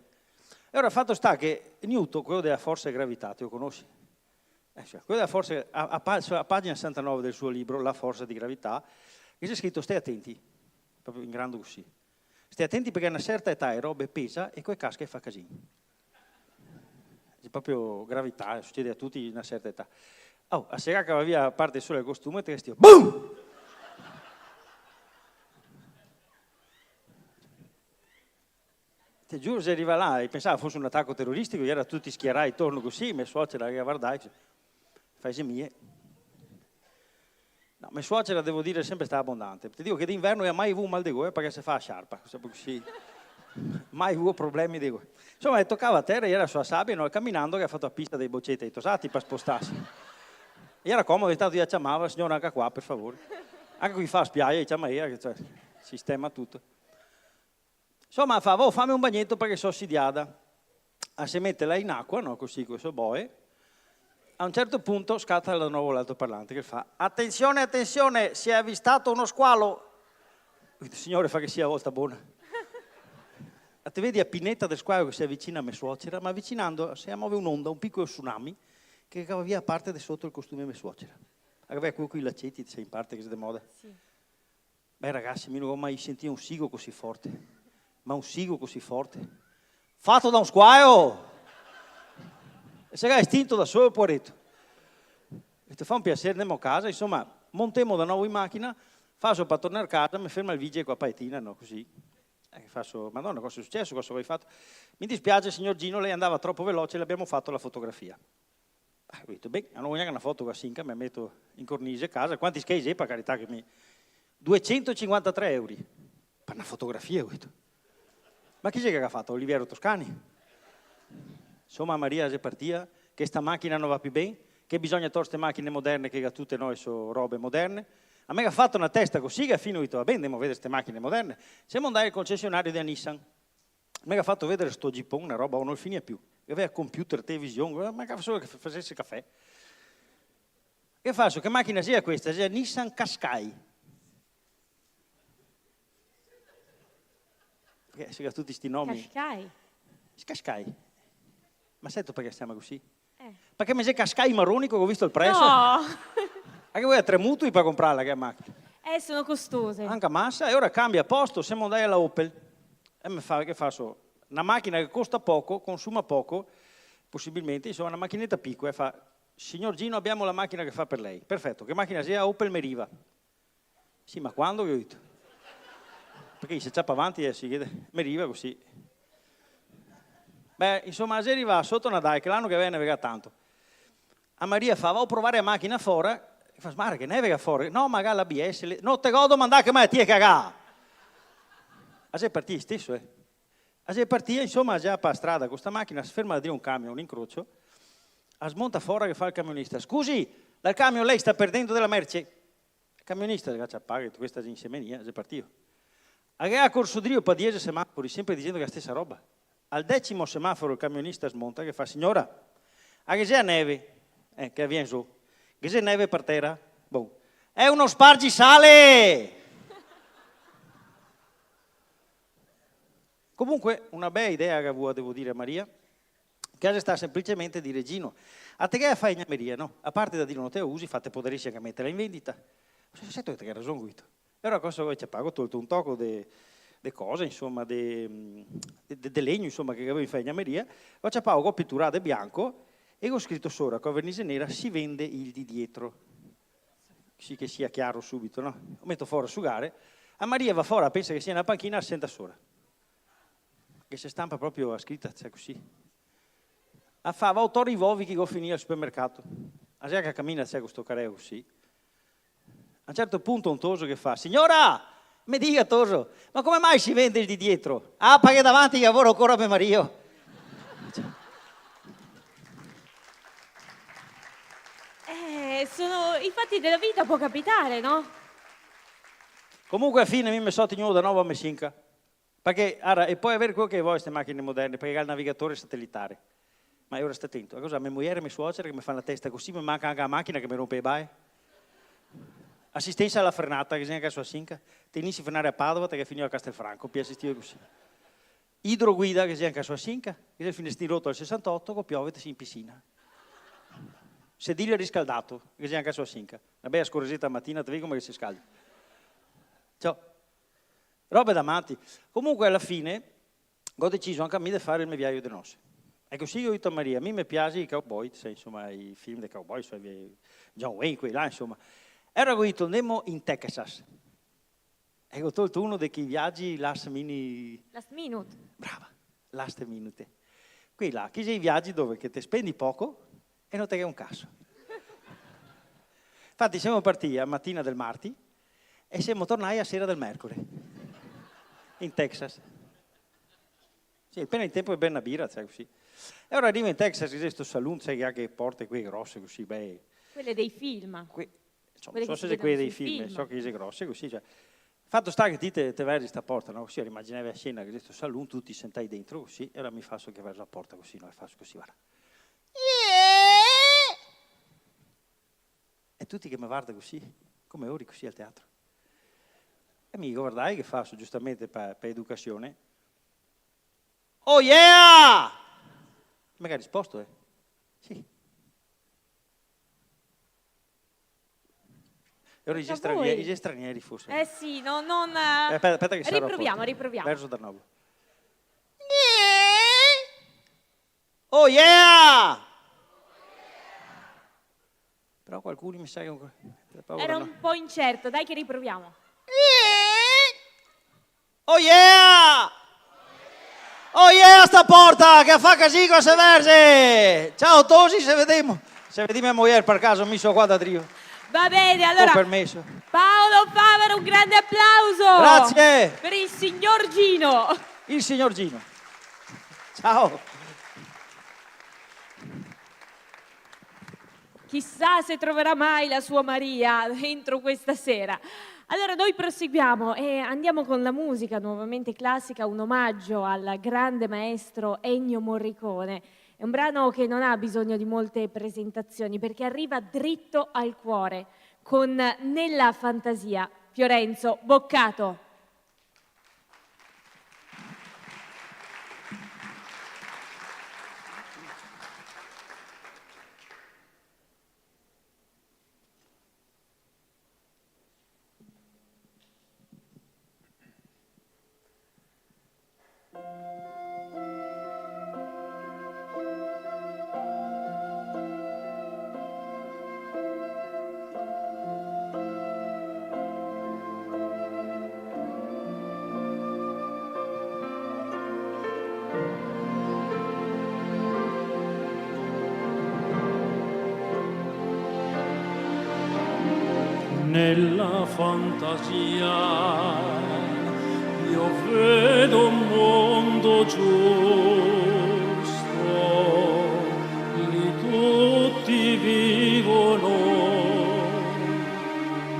E ora il fatto sta che Newton, quello della forza e gravità, te lo conosci? Quello della forza, a pagina 69 del suo libro, La forza di gravità, che c'è scritto stai attenti, proprio in grande così. Stai attenti perché a una certa età e robe pesa e poi casca e fa casino. C'è proprio gravità, succede a tutti in una certa età. Oh, a sera che va via a parte solo il costume, te resti, boom! Ti giuro, se arriva là e pensava fosse un attacco terroristico, era tutti schierati intorno così, mia suocera che guardai, fai mie. No, mia suocera, devo dire, è sempre stata abbondante. Ti dico che d'inverno non ha mai avuto mal di gola perché si fa a sciarpa, così. Mai avuto problemi di gola. Insomma, toccava a terra, era sulla sabbia, no, camminando che ha fatto la pista dei boccetti, ha detto, sati per spostarsi. E era comodo, è stato io chiamava, signora anche qua, per favore. Anche qui fa spiaggia, chiama io, cioè, sistema tutto. Insomma, fammi un bagnetto perché sono ossidiata. Si mette là in acqua, no, così, questo boe. A un certo punto scatta di nuovo l'altoparlante che fa attenzione, attenzione, si è avvistato uno squalo. Il signore fa che sia a volta buona. A te vedi a pinetta del squalo che si avvicina a mia suocera, ma avvicinando si muove un'onda, un piccolo tsunami, che cava via parte di sotto il costume di mia suocera. Aveva quello con i laccetti, sei in parte che si de moda. Sì. Beh ragazzi, mi non ho mai sentito un sigo così forte, ma un sigo così forte, fatto da un squalo! E si è estinto da solo il poveretto. E ti fa un piacere, andiamo a casa, insomma, montiamo da nuovo in macchina, faccio per tornare a casa, mi ferma il vigile con la paettina, no, così. Faccio, Madonna, cosa è successo, cosa avevi fatto? Mi dispiace, signor Gino, lei andava troppo veloce, le abbiamo fatto la fotografia. Ho detto, beh, non voglio una foto così, mi metto in cornice a casa, quanti schesi per carità che mi... 253 euro per una fotografia, ho detto. Ma chi c'è che ha fatto? Oliviero Toscani? Insomma, Maria si partia, che sta macchina non va più bene, che bisogna togliere queste macchine moderne, che tutte noi sono robe moderne. A me ha fatto una testa così che a fine ho detto, va bene, andiamo a vedere queste macchine moderne. Siamo andati al concessionario di Nissan. A me ha fatto vedere sto jeepone, una roba, non finia più. Aveva computer, televisione, ma che solo che facesse caffè. Che faccio? Che macchina sia questa? Sia Nissan Qashqai. Perché si tutti questi nomi. Qashqai. Qashqai. Ma sai tu perché siamo così? Perché mi sei Qashqai marroni che ho visto il prezzo? No! Anche voi a 3 mutui per comprarla che macchina. Sono costose. Anche a massa e ora cambia posto, siamo andati alla Opel. E mi fa, che faccio? Una macchina che costa poco, consuma poco, possibilmente, insomma una macchinetta piccola, e fa, signor Gino abbiamo la macchina che fa per lei. Perfetto, che macchina sia? Opel Meriva. Sì, ma quando? Che ho detto? Perché se ciappa avanti e si chiede, Meriva così. Beh, insomma, si arriva sotto Nadal, che l'anno che viene navega tanto. A Maria fa, va a provare a macchina fuori, e fa, ma che navega fuori? No, magari l'ABS, non te godo mandare che mai ti è cagà. A se partì stesso, A se partì, insomma, già per strada con questa macchina, si ferma da dire un camion, un incrocio, a smonta fuori che fa il camionista. Scusi, dal camion lei sta perdendo della merce? Il camionista, ragazzi, paga, questa è insemenia, si partì. A corso drio per 10 semafori, sempre dicendo la stessa roba. Al 10° semaforo il camionista smonta che fa, signora, a che c'è neve? Che avviene su. Che c'è neve per terra? Boh. È uno spargisale! Comunque, una bella idea che avevo, devo dire a Maria, che sta semplicemente di Regino. A te che fai in Maria, no? A parte da dire non te usi, fate poderissima che metterla in vendita. Sai tu che hai ragione, Guido. E ora cosa vuoi? Ci pago, ho tolto un tocco di cose, insomma, di legno, insomma, che avevo in fagnameria, ho ciapato con pitturate bianco e ho scritto sopra con vernise nera, si vende il di dietro. Sì che sia chiaro subito, no? Lo metto fuori a asciugare, a Maria va fuori, pensa che sia una panchina, senta sopra. Che si stampa proprio a scritta, cioè così. A fa, va autori i vovi che go finire al supermercato. A se che cammina, c'è questo careo così. A un certo punto un toso che fa, signora! Mi dica Toso, ma come mai si vende il di dietro? Ah, perché davanti che lavoro ancora per Mario. Sono i fatti della vita, può capitare, no? Comunque a fine mi sono tenuto da nuovo a Messinca. Perché, e poi avere quello che vuoi queste macchine moderne, perché ha il navigatore satellitare. Ma ora stai attento, a cosa? Mia moglie e mia suocera che mi fanno la testa così, mi manca anche la macchina che mi rompe i bai. Assistenza alla frenata, che si anche a sua sinca. Tenissi a frenare a Padova, che finì a Castelfranco, più assistito così. Idroguida, che si anche a sua sinca, che si finisce rotto al 68, che piove e si in piscina. Sedile riscaldato, che si anche a sua sinca. Una bella scorresetta mattina, ti vedi come si scalda. Ciao. Robe da matti. Comunque alla fine ho deciso anche a me di fare il mio viaggio di nozze. E così io ho detto a Maria, a me mi piace i cowboy, sai, insomma, i film dei cowboy, cioè John Wayne, quelli là, insomma. E allora ho detto, andiamo in Texas. E ho tolto uno dei viaggi last minute. Brava, last minute. Qui là, che sei i viaggi dove che ti spendi poco e non te che un cazzo. Infatti siamo partiti a mattina del martedì e siamo tornati a sera del mercoledì. In Texas. Sì, appena in tempo è ben una birra, sai così. E ora arrivo in Texas, c'è questo saloon, sai che ha che porte qui grosse così, beh. Quelle dei film. Non so se è quelle dei film, so che sono grosse così. Cioè. Fatto sta che te vedi questa porta, no? Così immaginavi a scena che questo saloon, tu ti sentai dentro così, e ora mi faccio che verso la porta così, no? E faccio così, guarda. E tutti che mi guardano così, come ora così al teatro. E mi guardai che faccio giustamente per educazione. Oh yeah! Mi ha risposto, Sì. E ora gli stranieri forse. Sì, non... Aspetta che sarò riproviamo. Verso da nuovo. Oh yeah! Però qualcuno mi sa che... Era un po' incerto, dai che riproviamo. Oh yeah! Oh yeah, sta porta che fa così con se verse! Ciao Tosi, se vediamo a moglie per caso, mi so qua da trio. Va bene, allora. Ho permesso. Paolo Favaro, un grande applauso. Grazie. Per il signor Gino. Il signor Gino. Ciao. Chissà se troverà mai la sua Maria entro questa sera. Allora noi proseguiamo e andiamo con la musica nuovamente classica, un omaggio al grande maestro Ennio Morricone. È un brano che non ha bisogno di molte presentazioni perché arriva dritto al cuore con Nella fantasia Fiorenzo Boccato. Nella fantasia io vedo un mondo giusto, lì tutti vivono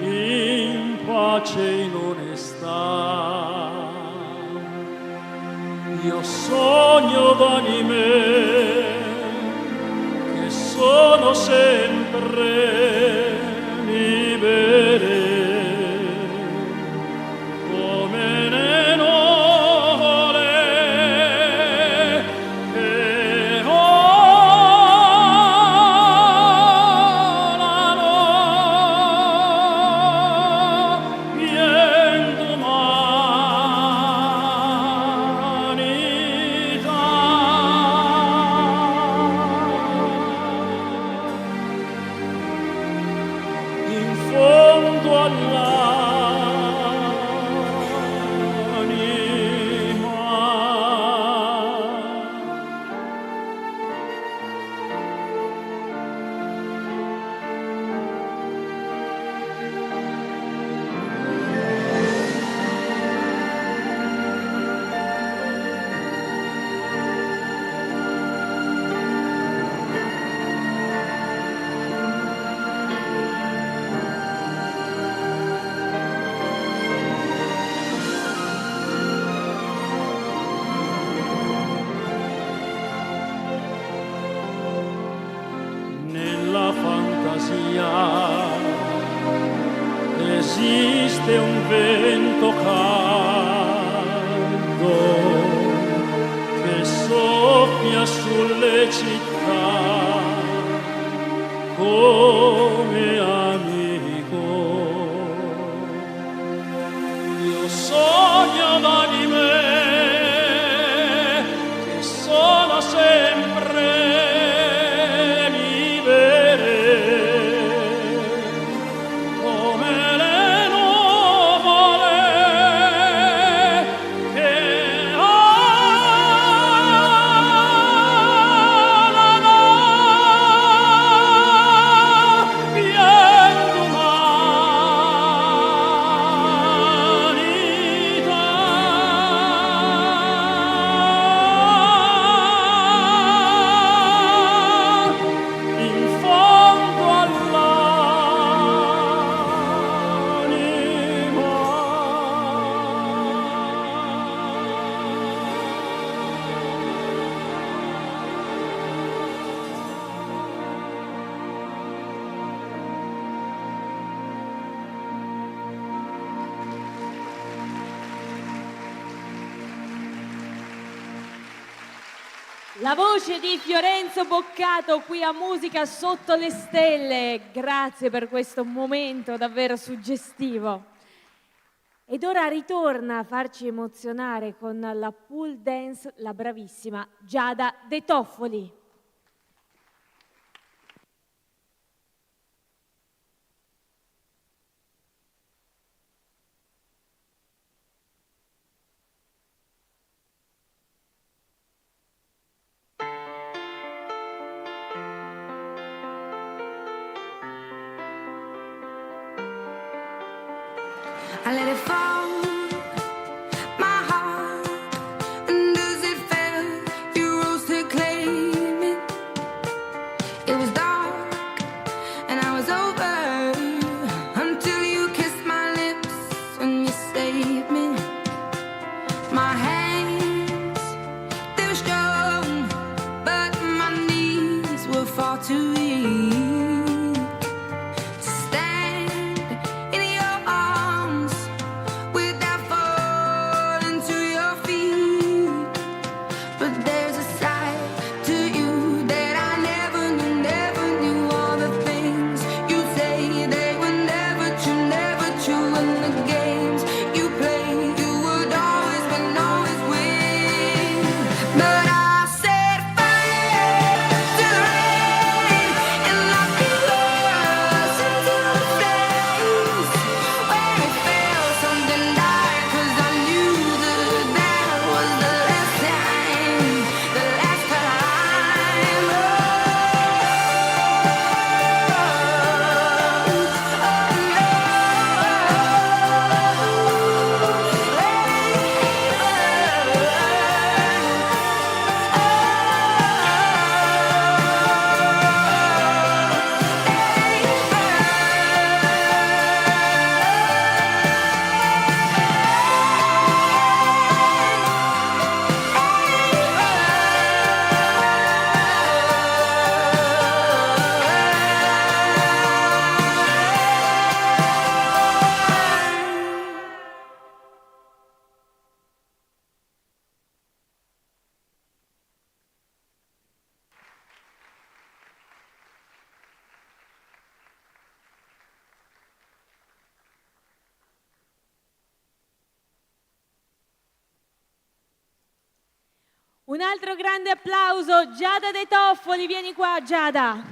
in pace e in onestà. Io sogno d'anime che sono sempre libere come le nuvole che volano vien in fondo poesia. Esiste un vento caldo che soffia sulle città come amico. Io sogno da di me che sono sempre libere come le nuvole che volano via l'umanità in fondo La voce di Fiorenzo Boccato qui a Musica Sotto le Stelle. Grazie per questo momento davvero suggestivo. Ed ora ritorna a farci emozionare con la pool dance la bravissima Giada De Toffoli. I let it fall, my heart, and as it fell, you rose to claim it. It was dark, and I was over, until you kissed my lips and you saved me. My hands, they were strong, but my knees were far too weak to stand in your arms without falling to your feet. But there's a side to you that I never knew. All the things you say, they were never true, never true. And the games you play, you would always win, always win. But I set fire to the rain and locked us into the flames. Where it felt something dark, 'cause I knew that was the last time, the last time. Un altro grande applauso, Giada De Toffoli, vieni qua Giada.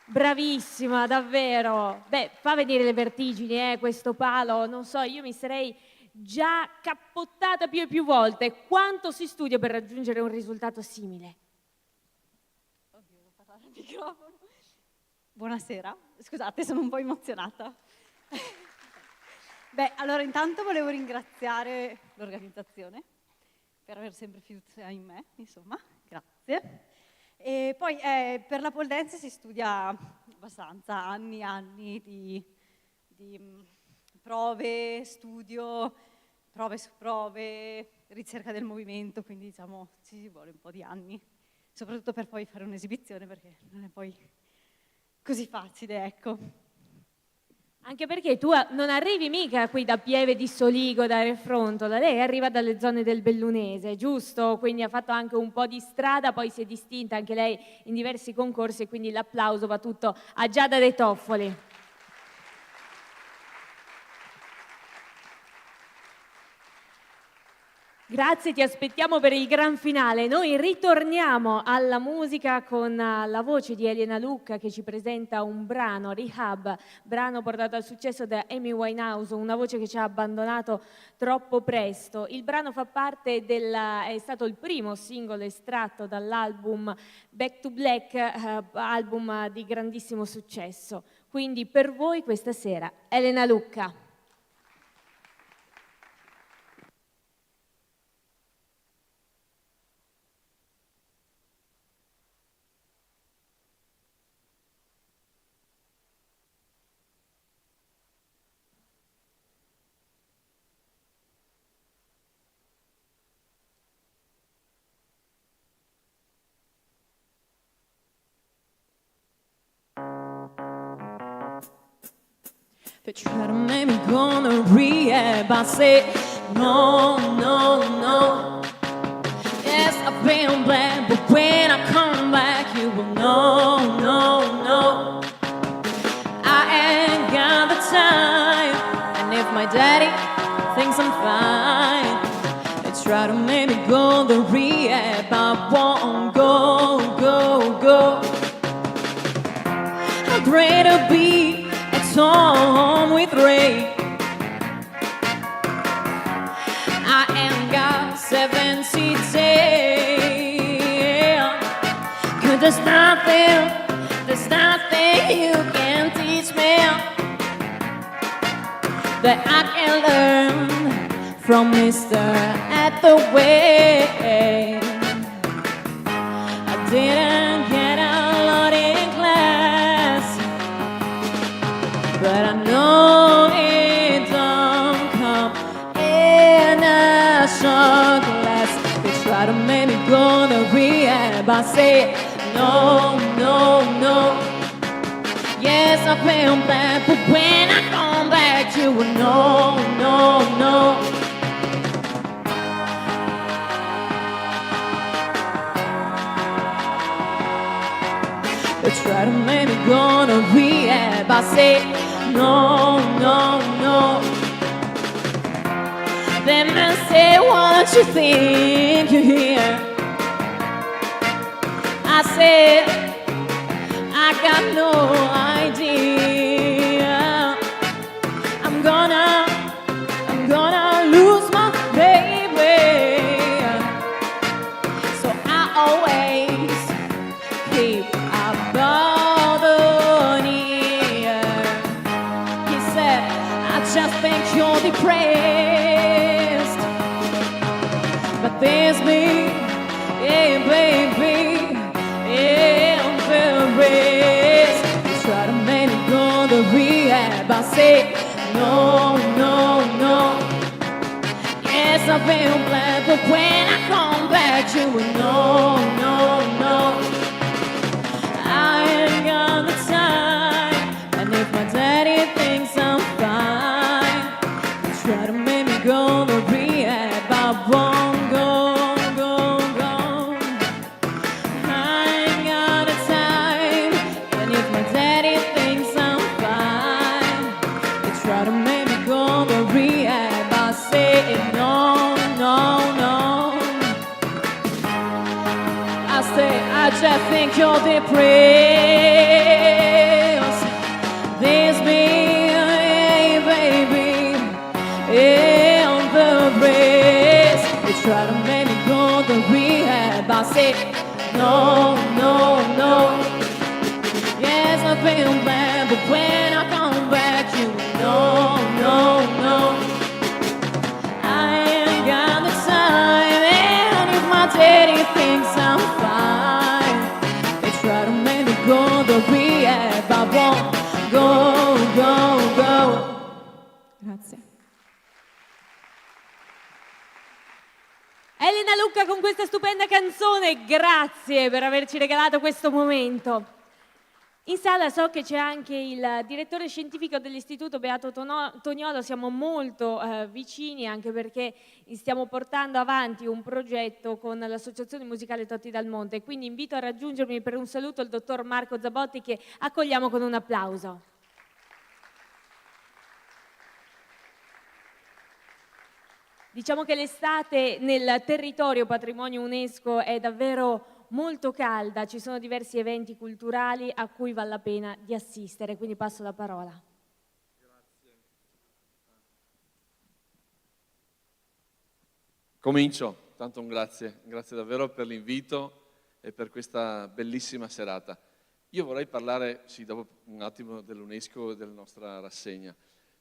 Bravissima, davvero. Beh, fa venire le vertigini, questo palo. Non so, io mi sarei già cappottata più e più volte. Quanto si studia per raggiungere un risultato simile? Oddio, devo parlare al microfono. Buonasera, scusate, sono un po' emozionata. Beh, allora intanto volevo ringraziare l'organizzazione per aver sempre fiducia in me, insomma, grazie. E poi per la pole dance si studia abbastanza, anni di prove, studio, prove su prove, ricerca del movimento, quindi diciamo ci vuole un po' di anni, soprattutto per poi fare un'esibizione, perché non è poi così facile, ecco. Anche perché tu non arrivi mica qui da Pieve di Soligo, da Refrontola, lei arriva dalle zone del Bellunese, giusto? Quindi ha fatto anche un po' di strada, poi si è distinta anche lei in diversi concorsi, quindi l'applauso va tutto a Giada De Toffoli. Grazie, ti aspettiamo per il gran finale. Noi ritorniamo alla musica con la voce di Elena Lucca che ci presenta un brano, Rehab, brano portato al successo da Amy Winehouse, una voce che ci ha abbandonato troppo presto. Il brano fa parte è stato il primo singolo estratto dall'album Back to Black, album di grandissimo successo. Quindi per voi questa sera Elena Lucca. They try to make me go to rehab. I say, no, no, no. Yes, I've been bad, but when I come back, you will know, no, no. I ain't got the time, and if my daddy thinks I'm fine, they try to make me go to rehab. I won't go, go, go. I'd rather be home with Ray. I ain't got 7 seats in. 'Cause there's nothing you can teach me that I can learn from Mr. Hathaway. I didn't get a lot in class, but I know it don't come in a shot glass. They try to make me go to rehab. I say, no, no, no. Yes, I've been bad, but when I come back, you will know, no, no. They try to make me go to rehab. I say, no, no, no. Then I say, what you think you hear? I said, I got no idea. I'm gonna lose my baby. So I always keep about the near. He said, I just think you're depressed, but there's me, yeah, baby, yeah, I'm embarrassed. You try to make me go to rehab. I say, no, no, no. Yes, I've been glad, but when I come back, you will know, no, no. I ain't got the time, and if my daddy thinks I'm fine, you try to make me go to rehab. I won't go, go, go. I ain't got the time, and if my daddy thinks I'm fine, you try to make me go to rehab. I say no, no, no. I say I just think you're depressed. There's me, hey, baby, yeah, on the race. They try to make me go to rehab. I say no, no, no. Yes, I've been bad, but when I come back, you know, no, no. I ain't got the time, and if my daddy thinks I'm fine, they try to make me go to rehab. I won't go, go, go. Grazie. canzone, grazie per averci regalato questo momento. In sala so che c'è anche il direttore scientifico dell'Istituto Beato Toniolo, siamo molto vicini anche perché stiamo portando avanti un progetto con l'Associazione Musicale Totti dal Monte, quindi invito a raggiungermi per un saluto il dottor Marco Zabotti che accogliamo con un applauso. Diciamo che l'estate nel territorio patrimonio UNESCO è davvero molto calda, ci sono diversi eventi culturali a cui vale la pena di assistere, quindi passo la parola. Comincio, tanto un grazie davvero per l'invito e per questa bellissima serata. Io vorrei parlare, sì, dopo un attimo dell'UNESCO e della nostra rassegna,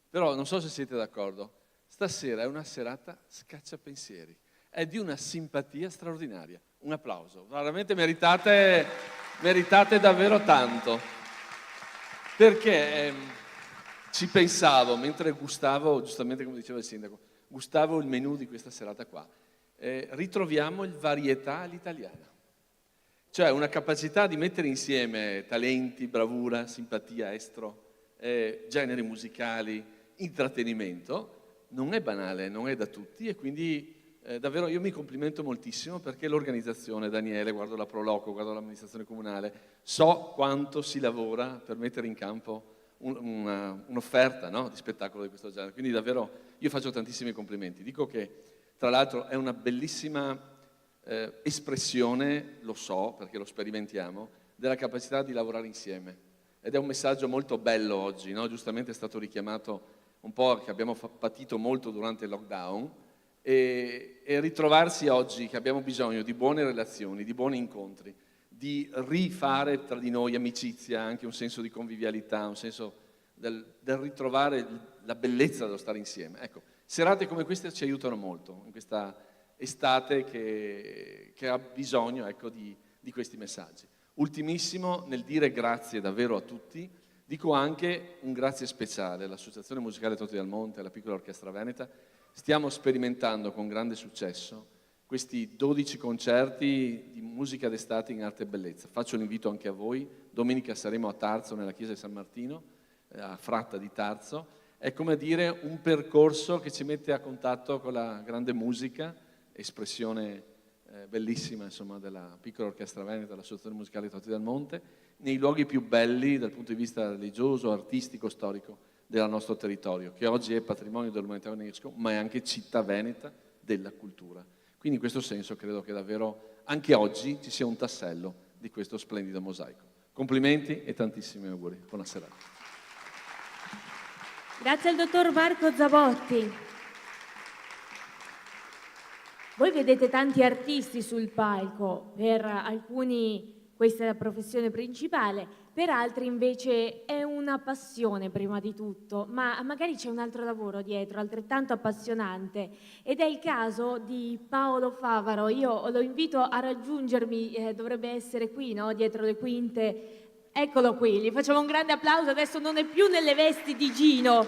però non so se siete d'accordo, stasera è una serata scacciapensieri, è di una simpatia straordinaria. Un applauso, veramente meritate davvero tanto, perché ci pensavo, mentre gustavo, giustamente come diceva il sindaco, gustavo il menù di questa serata qua, ritroviamo il varietà all'italiana, cioè una capacità di mettere insieme talenti, bravura, simpatia, estro, generi musicali, intrattenimento, non è banale, non è da tutti e quindi davvero io mi complimento moltissimo perché l'organizzazione, Daniele, guardo la Proloco, guardo l'amministrazione comunale, so quanto si lavora per mettere in campo un'offerta, no, di spettacolo di questo genere, quindi davvero io faccio tantissimi complimenti. Dico che tra l'altro è una bellissima espressione, lo so perché lo sperimentiamo, della capacità di lavorare insieme ed è un messaggio molto bello oggi, no? Giustamente è stato richiamato un po' che abbiamo patito molto durante il lockdown, e ritrovarsi oggi che abbiamo bisogno di buone relazioni, di buoni incontri, di rifare tra di noi amicizia, anche un senso di convivialità, un senso del ritrovare la bellezza dello stare insieme. Ecco, serate come queste ci aiutano molto in questa estate che ha bisogno, ecco, di questi messaggi. Ultimissimo, nel dire grazie davvero a tutti, dico anche un grazie speciale all'Associazione Musicale Totti dal Monte e alla Piccola Orchestra Veneta. Stiamo sperimentando con grande successo questi 12 concerti di musica d'estate in arte e bellezza. Faccio l'invito anche a voi, domenica saremo a Tarzo, nella chiesa di San Martino, a Fratta di Tarzo. È come dire un percorso che ci mette a contatto con la grande musica, espressione bellissima insomma, della Piccola Orchestra Veneta, dell'Associazione Musicale Totti dal Monte, nei luoghi più belli dal punto di vista religioso, artistico, storico del nostro territorio, che oggi è patrimonio dell'umanità UNESCO, ma è anche città veneta della cultura. Quindi in questo senso credo che davvero anche oggi ci sia un tassello di questo splendido mosaico. Complimenti e tantissimi auguri. Buona serata. Grazie al dottor Marco Zabotti. Voi vedete tanti artisti sul palco, per alcuni questa è la professione principale, per altri invece è una passione prima di tutto, ma magari c'è un altro lavoro dietro, altrettanto appassionante, ed è il caso di Paolo Favaro. Io lo invito a raggiungermi, dovrebbe essere qui, no? Dietro le quinte. Eccolo qui, gli facciamo un grande applauso, adesso non è più nelle vesti di Gino.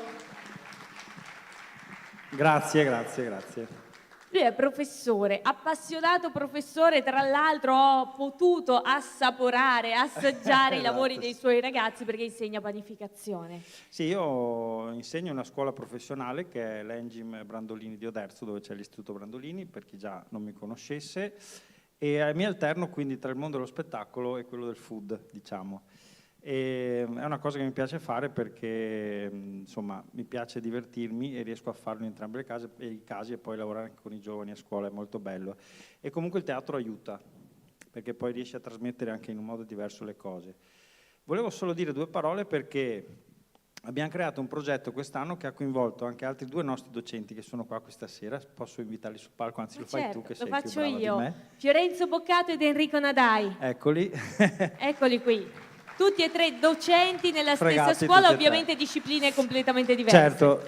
Grazie. Lui è professore, appassionato professore, tra l'altro ho potuto assaporare, assaggiare i lavori dei suoi ragazzi perché insegna panificazione. Sì, io insegno una scuola professionale che è l'Engim Brandolini di Oderzo, dove c'è l'Istituto Brandolini, per chi già non mi conoscesse, e mi alterno quindi tra il mondo dello spettacolo e quello del food, diciamo. E è una cosa che mi piace fare perché insomma mi piace divertirmi e riesco a farlo in entrambi i casi e poi lavorare anche con i giovani a scuola è molto bello e comunque il teatro aiuta perché poi riesce a trasmettere anche in un modo diverso le cose. Volevo solo dire due parole perché abbiamo creato un progetto quest'anno che ha coinvolto anche altri due nostri docenti che sono qua questa sera. Posso invitarli sul palco, anzi lo fai tu che sei più brava di me. Lo faccio io, Fiorenzo Boccato ed Enrico Nadai. Eccoli. Eccoli qui. Tutti e tre docenti nella stessa scuola, ovviamente discipline completamente diverse. Certo,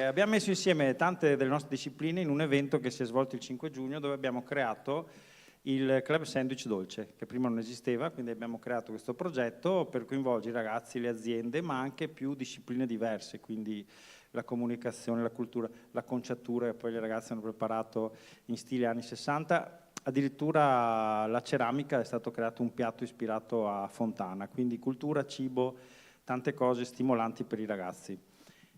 abbiamo messo insieme tante delle nostre discipline in un evento che si è svolto il 5 giugno dove abbiamo creato il Club Sandwich Dolce, che prima non esisteva, quindi abbiamo creato questo progetto per coinvolgere i ragazzi, le aziende, ma anche più discipline diverse, quindi la comunicazione, la cultura, la conciatura, che poi le ragazze hanno preparato in stile anni 60. addirittura la ceramica è stato creato un piatto ispirato a Fontana, quindi cultura, cibo, tante cose stimolanti per i ragazzi.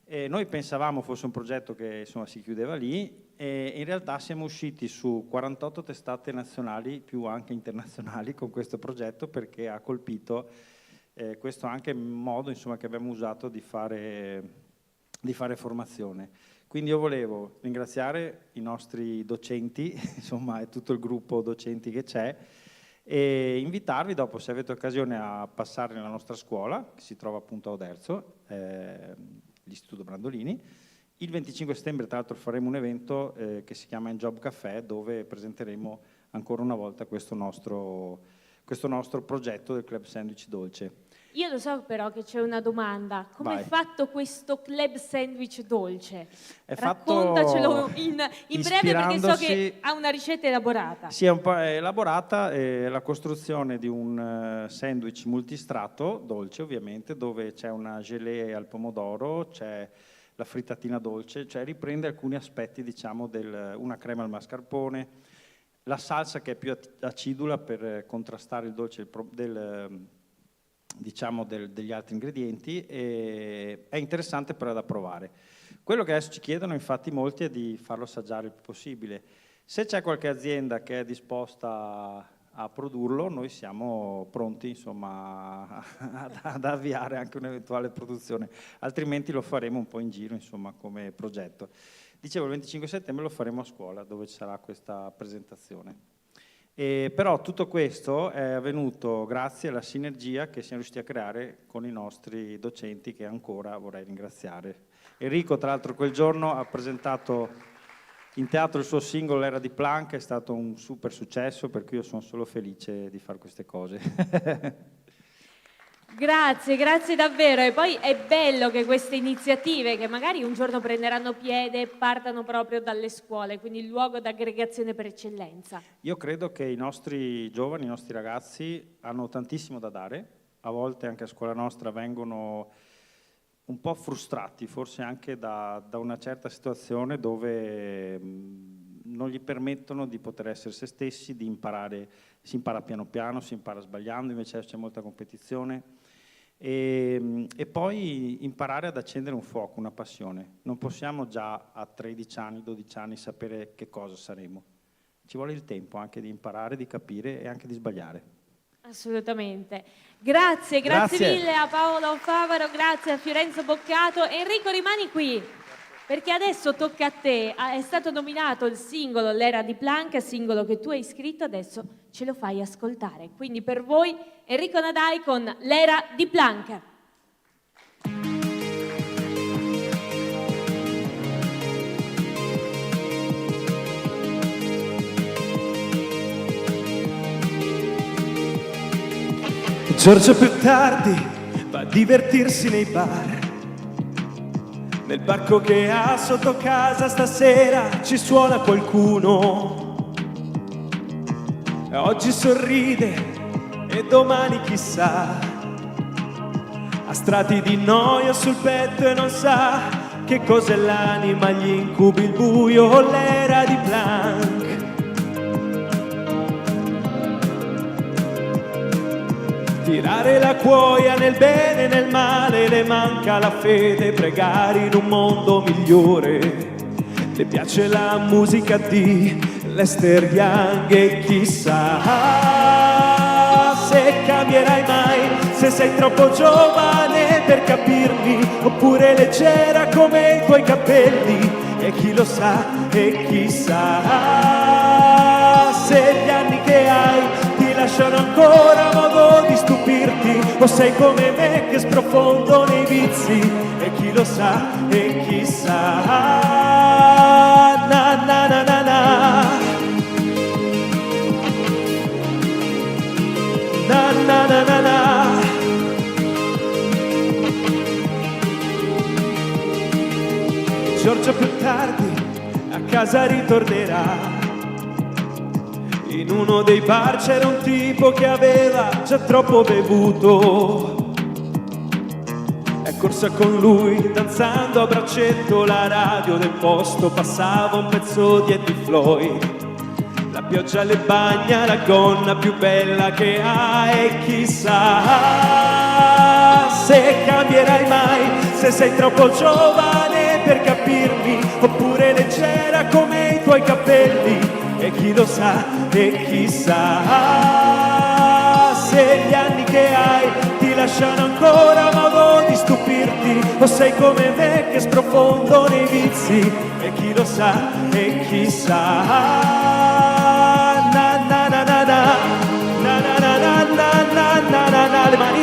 E noi pensavamo fosse un progetto che insomma si chiudeva lì, e in realtà siamo usciti su 48 testate nazionali più anche internazionali con questo progetto, perché ha colpito questo anche modo insomma che abbiamo usato di fare formazione. Quindi io volevo ringraziare i nostri docenti, insomma, e tutto il gruppo docenti che c'è, e invitarvi dopo, se avete occasione, a passare nella nostra scuola, che si trova appunto a Oderzo, l'Istituto Brandolini. Il 25 settembre, tra l'altro, faremo un evento che si chiama Enjob Café, dove presenteremo ancora una volta questo nostro progetto del Club Sandwich Dolce. Io lo so però che c'è una domanda. Come è fatto questo club sandwich dolce? Raccontacelo in breve, perché so che ha una ricetta elaborata. Sì, è un po' elaborata, la costruzione di un sandwich multistrato, dolce ovviamente, dove c'è una gelée al pomodoro, c'è la frittatina dolce, cioè riprende alcuni aspetti, diciamo, una crema al mascarpone, la salsa che è più acidula per contrastare il dolce degli altri ingredienti, e è interessante però da provare. Quello che adesso ci chiedono infatti molti è di farlo assaggiare il più possibile. Se c'è qualche azienda che è disposta a produrlo, noi siamo pronti insomma ad avviare anche un'eventuale produzione, altrimenti lo faremo un po' in giro insomma come progetto. Dicevo, il 25 settembre lo faremo a scuola, dove ci sarà questa presentazione. Però tutto questo è avvenuto grazie alla sinergia che siamo riusciti a creare con i nostri docenti, che ancora vorrei ringraziare. Enrico, tra l'altro, quel giorno ha presentato in teatro il suo singolo L'era di Planck, è stato un super successo, per cui io sono solo felice di fare queste cose. Grazie davvero. E poi è bello che queste iniziative, che magari un giorno prenderanno piede, partano proprio dalle scuole, quindi il luogo d'aggregazione per eccellenza. Io credo che i nostri giovani, i nostri ragazzi hanno tantissimo da dare, a volte anche a scuola nostra vengono un po' frustrati, forse anche da una certa situazione dove non gli permettono di poter essere se stessi, di imparare, si impara piano piano, si impara sbagliando, invece c'è molta competizione. E poi imparare ad accendere un fuoco, una passione. Non possiamo già a 13 anni, 12 anni sapere che cosa saremo. Ci vuole il tempo anche di imparare, di capire e anche di sbagliare. Assolutamente. Grazie mille a Paolo Favaro, grazie a Fiorenzo Boccato. Enrico, rimani qui, perché adesso tocca a te. È stato nominato il singolo L'era di Planck, singolo che tu hai scritto, adesso ce lo fai ascoltare. Quindi per voi Enrico Nadai con L'era di Planck. Giorgio più tardi va a divertirsi nei bar. Nel parco che ha sotto casa stasera ci suona qualcuno. E oggi sorride e domani chissà. Ha strati di noia sul petto e non sa che cos'è l'anima, gli incubi, il buio, l'era di Planck. Tirare la cuoia nel bene e nel male, le manca la fede, pregare in un mondo migliore. Le piace la musica di Lester Young e chissà se cambierai mai, se sei troppo giovane per capirmi, oppure leggera come i tuoi capelli. E chi lo sa, e chissà se gli anni che hai lasciano ancora modo di stupirti, o sei come me che sprofondo nei vizi. E chi lo sa, e chissà. Na na na na na. Na na na na na. Giorgio più tardi a casa ritornerà. In uno dei bar c'era un tipo che aveva già troppo bevuto. È corsa con lui danzando a braccetto, la radio del posto passava un pezzo di Eddie Floyd. La pioggia le bagna, la gonna più bella che ha, e chissà se cambierai mai, se sei troppo giovane per capirmi, oppure leggera come i tuoi capelli, e chi lo sa, e chissà se gli anni che hai ti lasciano ancora modo di stupirti, o sei come me che sprofondo nei vizi, e chi lo sa, e chissà. Na na na na na, na na na na na na na na na, le mani.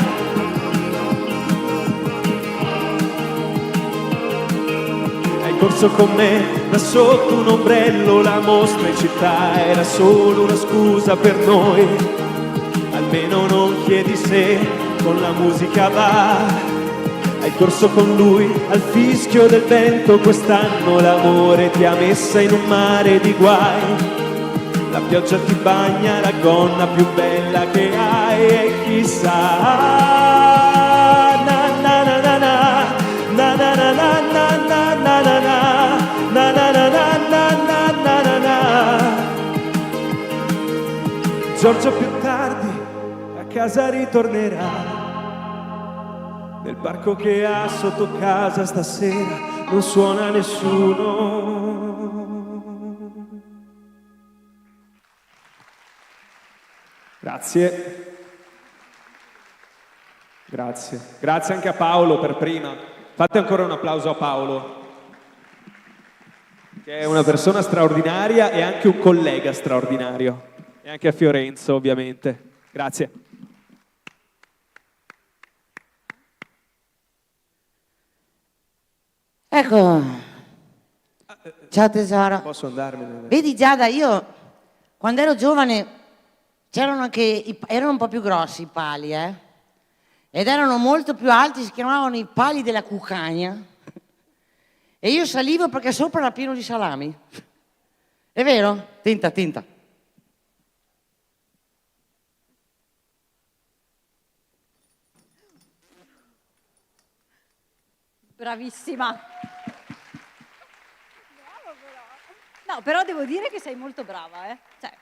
Hai corso con me da sotto un ombrello, la mostra in città era solo una scusa per noi, almeno non chiedi se con la musica va. Hai corso con lui al fischio del vento, quest'anno l'amore ti ha messa in un mare di guai. La pioggia ti bagna, la gonna più bella che hai, e chissà. Na na na na na, na na na na na na na na na, na na na na na na na na. Giorgio più tardi a casa ritornerà, nel parco che ha sotto casa stasera non suona nessuno. Grazie. Grazie. Grazie anche a Paolo per prima. Fate ancora un applauso a Paolo, che è una persona straordinaria e anche un collega straordinario. E anche a Fiorenzo, ovviamente. Grazie. Ecco, ciao tesoro. Posso andarmene? Vedi Giada, io quando ero giovane c'erano anche, erano un po' più grossi i pali, ed erano molto più alti, si chiamavano i pali della cuccagna, e io salivo perché sopra era pieno di salami. È vero? Tinta, tinta. Bravissima. Bravo però. No, però devo dire che sei molto brava, Cioè,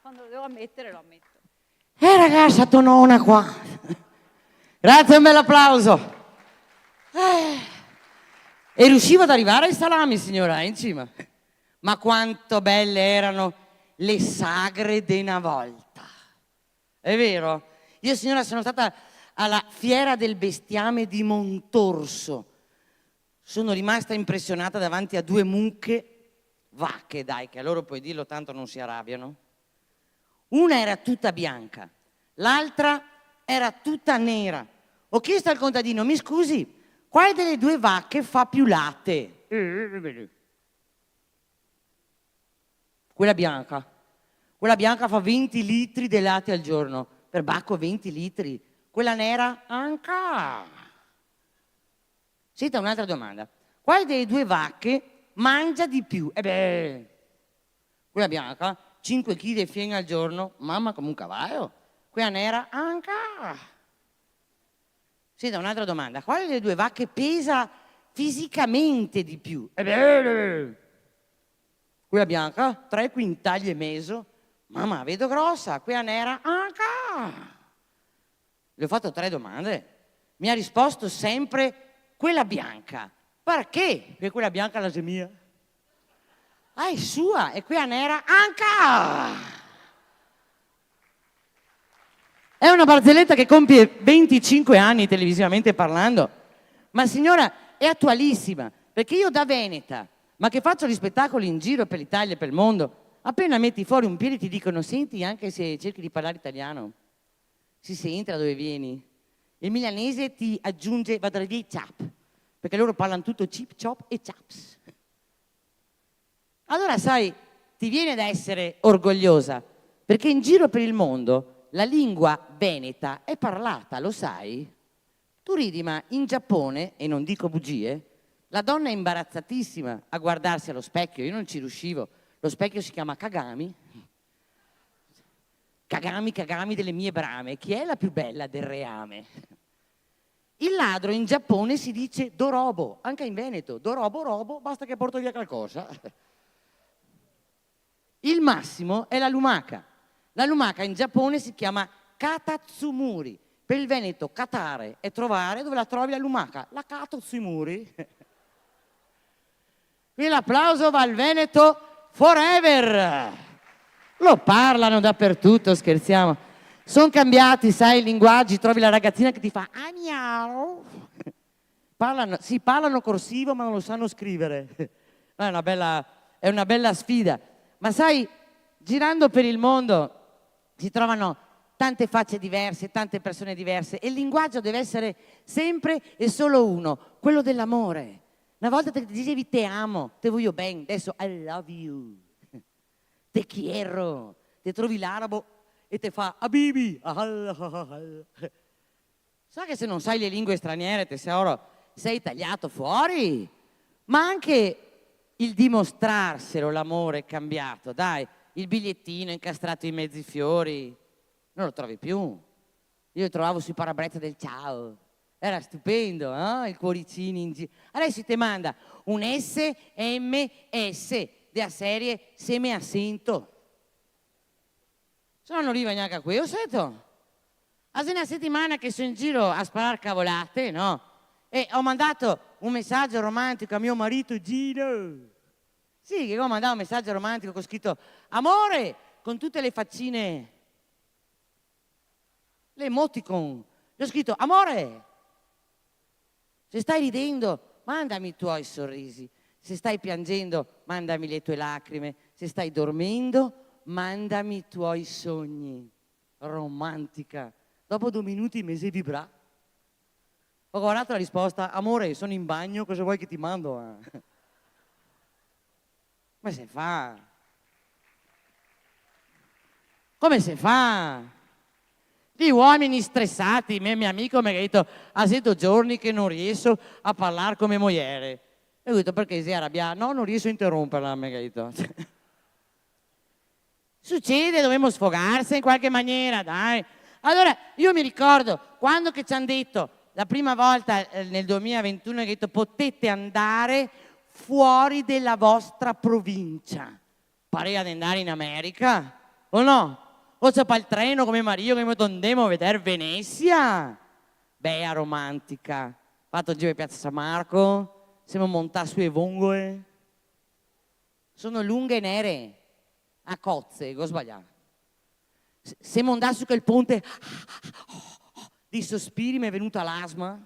quando lo devo ammettere, lo ammetto. Ragazza tonona qua. Grazie, un bel applauso. E riuscivo ad arrivare ai salami, signora, in cima. Ma quanto belle erano le sagre di una volta. È vero? Io, signora, sono stata alla fiera del bestiame di Montorso. Sono rimasta impressionata davanti a due mucche, vacche dai, che a loro puoi dirlo tanto non si arrabbiano. Una era tutta bianca, l'altra era tutta nera. Ho chiesto al contadino, mi scusi, quale delle due vacche fa più latte? Quella bianca. Quella bianca fa 20 litri di latte al giorno. Per Bacco 20 litri. Quella nera anche. Senta, un'altra domanda. Quale delle due vacche mangia di più? Quella bianca, 5 kg di fieno al giorno, mamma come un cavallo. Quella nera anche. Senta, un'altra domanda. Quale delle due vacche pesa fisicamente di più? Quella bianca, 3 quintali e mezzo. Mamma, vedo grossa. Quella nera anche. Le ho fatto 3 domande. Mi ha risposto sempre quella bianca. Perché? Perché quella bianca la mia. Ah, è sua. E quella nera anche. È una barzelletta che compie 25 anni televisivamente parlando. Ma signora, è attualissima. Perché io da veneta, ma che faccio gli spettacoli in giro per l'Italia e per il mondo, appena metti fuori un piede ti dicono senti anche se cerchi di parlare italiano. Si sente da dove vieni. Il milanese ti aggiunge vado a dire chap, perché loro parlano tutto chip, chop e chaps. Allora sai, ti viene da essere orgogliosa, perché in giro per il mondo la lingua veneta è parlata, lo sai? Tu ridi, ma in Giappone, e non dico bugie, la donna è imbarazzatissima a guardarsi allo specchio, io non ci riuscivo. Lo specchio si chiama Kagami. Kagami, Kagami delle mie brame, chi è la più bella del reame? Il ladro in Giappone si dice dorobo, anche in Veneto, dorobo, robo, basta che porto via qualcosa. Il massimo è la lumaca. La lumaca in Giappone si chiama katatsumuri. Per il Veneto catare è trovare, dove la trovi la lumaca? La katatsumuri. Quindi l'applauso va al Veneto forever. Lo parlano dappertutto, scherziamo. Sono cambiati, sai, i linguaggi, trovi la ragazzina che ti fa "Amiao". Parlano corsivo ma non lo sanno scrivere. È una bella sfida. Ma sai, girando per il mondo si trovano tante facce diverse, tante persone diverse e il linguaggio deve essere sempre e solo uno, quello dell'amore. Una volta ti dicevi te amo, te voglio bene, adesso I love you, te quiero, te trovi l'arabo e te fa Habibi. Sa che se non sai le lingue straniere tesoro sei tagliato fuori, ma anche il dimostrarselo l'amore è cambiato, dai, il bigliettino incastrato in mezzi fiori non lo trovi più. Io lo trovavo sui parabrezza del ciao, era stupendo, eh? Il cuoricino in giro. Adesso ti manda un SMS della serie seme assento. Se no non arriva neanche a qui, ho sento. A una settimana che sono in giro a sparare cavolate, no? E ho mandato un messaggio romantico a mio marito Gino. Sì, che ho mandato un messaggio romantico con scritto amore, con tutte le faccine, le emoticon. Gli ho scritto amore, se stai ridendo mandami i tuoi sorrisi, se stai piangendo mandami le tue lacrime, se stai dormendo mandami i tuoi sogni. Romantica. Dopo 2 minuti mi si vibra. Ho guardato la risposta, amore, sono in bagno, cosa vuoi che ti mando? Come si fa? Come si fa? Gli uomini stressati, il mio amico mi ha detto, ha 7 giorni che non riesco a parlare come moglie. E ho detto, perché sei arrabbiato? No, non riesco a interromperla, mi ha detto. Succede, dobbiamo sfogarsi in qualche maniera, dai. Allora, io mi ricordo, quando che ci hanno detto, la prima volta nel 2021, hanno detto, potete andare fuori della vostra provincia. Pareva di andare in America, o no? O c'è il treno come Mario che andiamo a vedere Venezia? Bella romantica. Fatto il giro di Piazza San Marco, siamo montati su Evongoe. Sono lunghe e nere, a cozze, ho sbagliato. Siamo andati su quel ponte di sospiri, mi è venuta l'asma. A un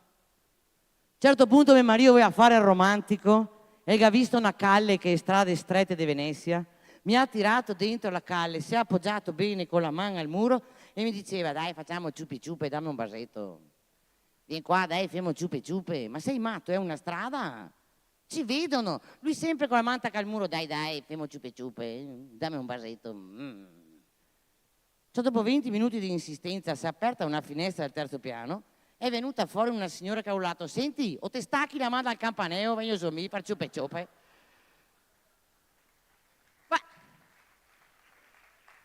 certo punto mio marito voleva fare il romantico e ha visto una calle che è strade strette di Venezia. Mi ha tirato dentro la calle, si è appoggiato bene con la mano al muro e mi diceva dai facciamo ciupi ciupe, dammi un basetto. Vieni qua dai, facciamo ciupe ciupe. Ma sei matto, è una strada? Ci vedono. Lui sempre con la manta al muro, dai dai, facciamo ciupe ciupe, dammi un basetto. Cioè, dopo 20 minuti di insistenza si è aperta una finestra del 3° piano, è venuta fuori una signora che ha urlato, senti, o te stacchi la mano dal campaneo, vengo su mi, per ciupe ciupe.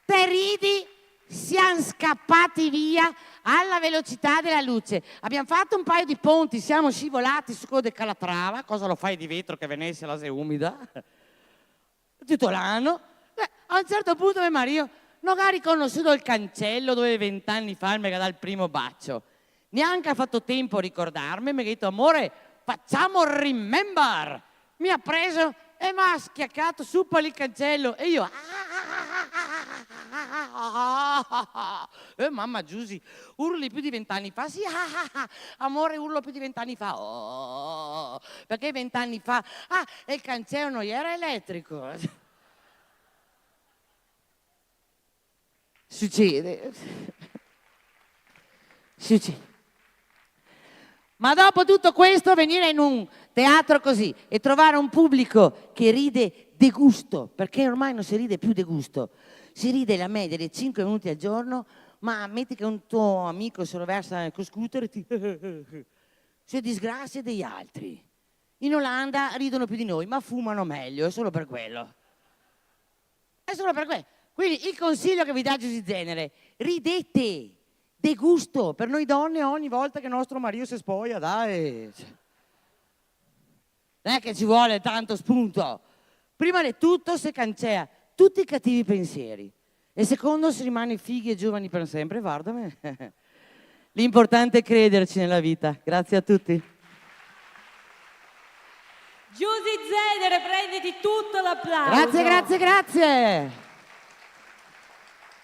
Te ridi, siamo scappati via alla velocità della luce. Abbiamo fatto un paio di ponti, siamo scivolati su quello di Calatrava, cosa lo fai di vetro che Venezia la se umida? Tutto l'anno. A un certo punto mio marito non ha riconosciuto il cancello dove 20 anni fa mi ha dato il primo bacio. Neanche ha fatto tempo a ricordarmi, mi ha detto amore, facciamo remember. Mi ha preso e mi ha schiaccato su per il cancello e io mamma Giusy, urli più di 20 anni fa? Sì, amore, urlo più di 20 anni fa. Oh, perché 20 anni fa? E il cancello non era elettrico. Succede. Ma dopo tutto questo venire in un teatro così e trovare un pubblico che ride de gusto, perché ormai non si ride più de gusto, si ride la media di 5 minuti al giorno, ma metti che un tuo amico se lo versa con scooter ti si disgrazia degli altri. In Olanda ridono più di noi, ma fumano meglio, è solo per quello. È solo per quello. Quindi il consiglio che vi dà Giusy Zenere, ridete, de gusto, per noi donne ogni volta che il nostro marito si spoia, dai. Non è che ci vuole tanto spunto. Prima di tutto si cancella tutti i cattivi pensieri. E secondo, si rimane fighi e giovani per sempre, guardami. L'importante è crederci nella vita. Grazie a tutti. Giusy Zedere, prenditi tutto l'applauso. Grazie, grazie, grazie.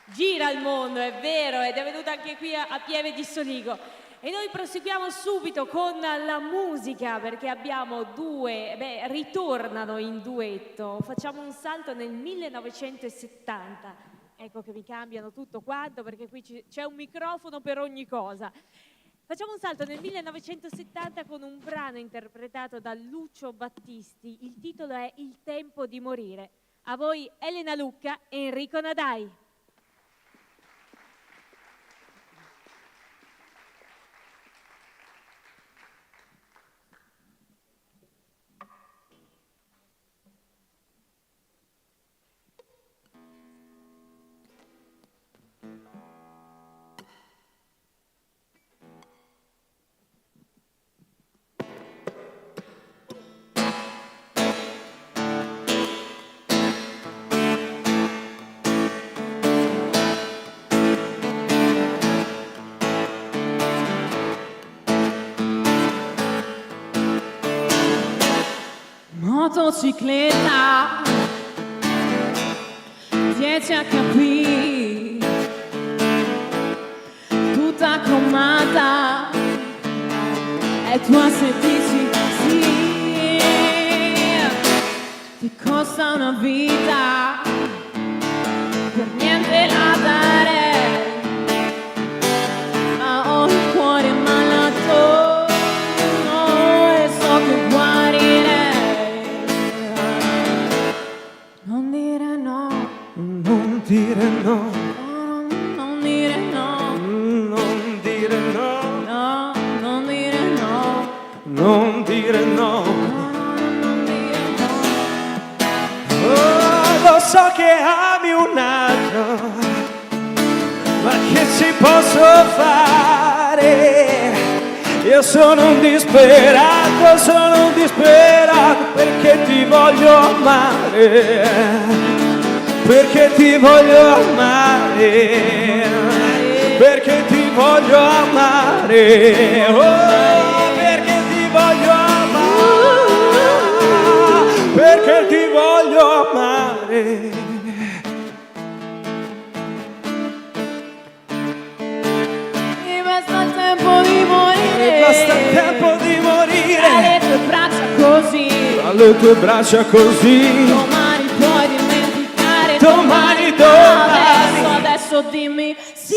Gira il mondo, è vero, ed è venuta anche qui a Pieve di Soligo. E noi proseguiamo subito con la musica, perché abbiamo ritornano in duetto. Facciamo un salto nel 1970. Ecco che mi cambiano tutto quanto, perché qui c'è un microfono per ogni cosa. Facciamo un salto nel 1970 con un brano interpretato da Lucio Battisti. Il titolo è Il tempo di morire. A voi Elena Lucca e Enrico Nadai. Motocicletta 10 HP tutta cromata e tu a sentirci sì, ti costa una vita per niente da dare, ma ho il cuore malato, no, e so che guarirei. Non dire no, Non dire no, non dire no, non dire no, no, non dire no, non dire no. non dire no. Oh, lo so che ami un altro, ma che ci posso fare? Io sono un disperato perché ti voglio amare, perché ti voglio amare, perché ti voglio amare, oh, perché ti voglio amare, perché ti voglio amare. Mi basta il tempo di morire, Mi basta il tempo di morire, tra le tue braccia così, tra le tue braccia così, domani puoi dimenticare, domani. adesso dimmi sì,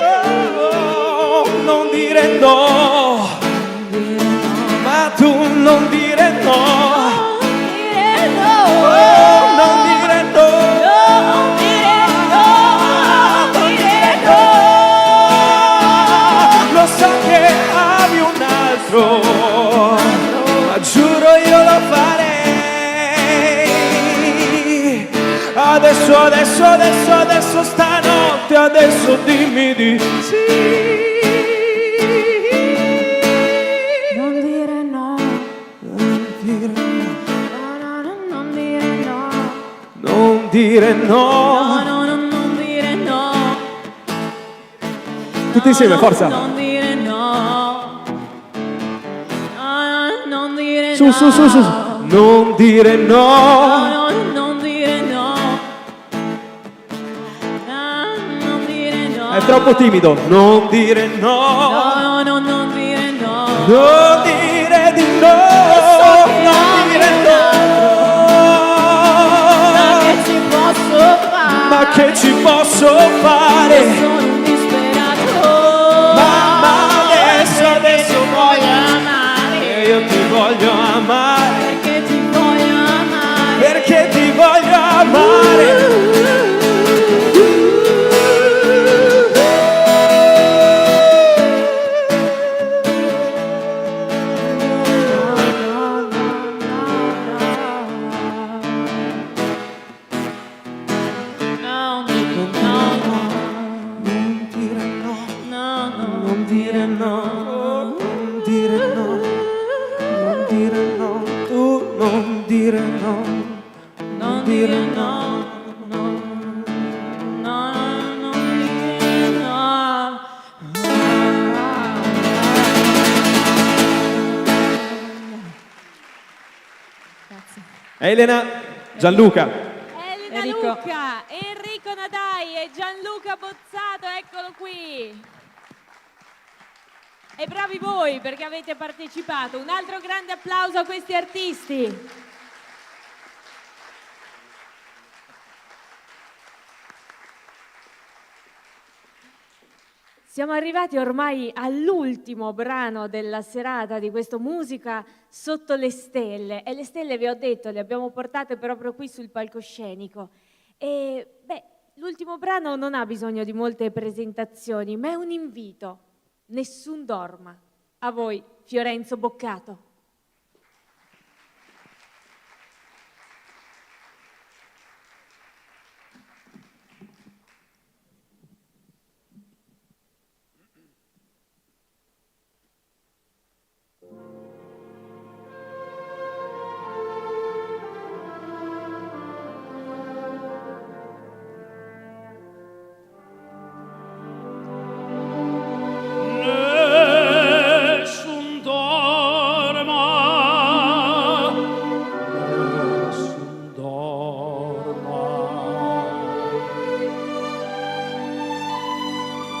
Oh, non dire no, ma tu non dire no, non dire no, oh, non dire no, non dire no, non dire no. Lo so che ami un altro, ma giuro io lo farei. Adesso stanotte, adesso dimmi di sì. Non dire no, Non dire no, non dire no, non dire no. non dire no. Tutti insieme, forza. Non dire no, non dire Su. no. Non dire no. Non dire no, non dire no. È troppo timido. Non dire no. Non dire no. Non dire di no. Non dire no. Ma che ci posso fare? Sono un disperato. Ma adesso voglio amare, io ti voglio amare, perché ti voglio amare. perché ti voglio amare. Elena, Gianluca. Elena Enrico. Lucca, Enrico Nadai e Gianluca Bozzato, eccolo qui. E bravi voi perché avete partecipato. Un altro grande applauso a questi artisti. Siamo arrivati ormai all'ultimo brano della serata di questa musica sotto le stelle. E le stelle, vi ho detto, le abbiamo portate proprio qui sul palcoscenico. E beh, l'ultimo brano non ha bisogno di molte presentazioni, ma è un invito. Nessun dorma. A voi, Fiorenzo Boccato. Nessun dorma, nessun dorma.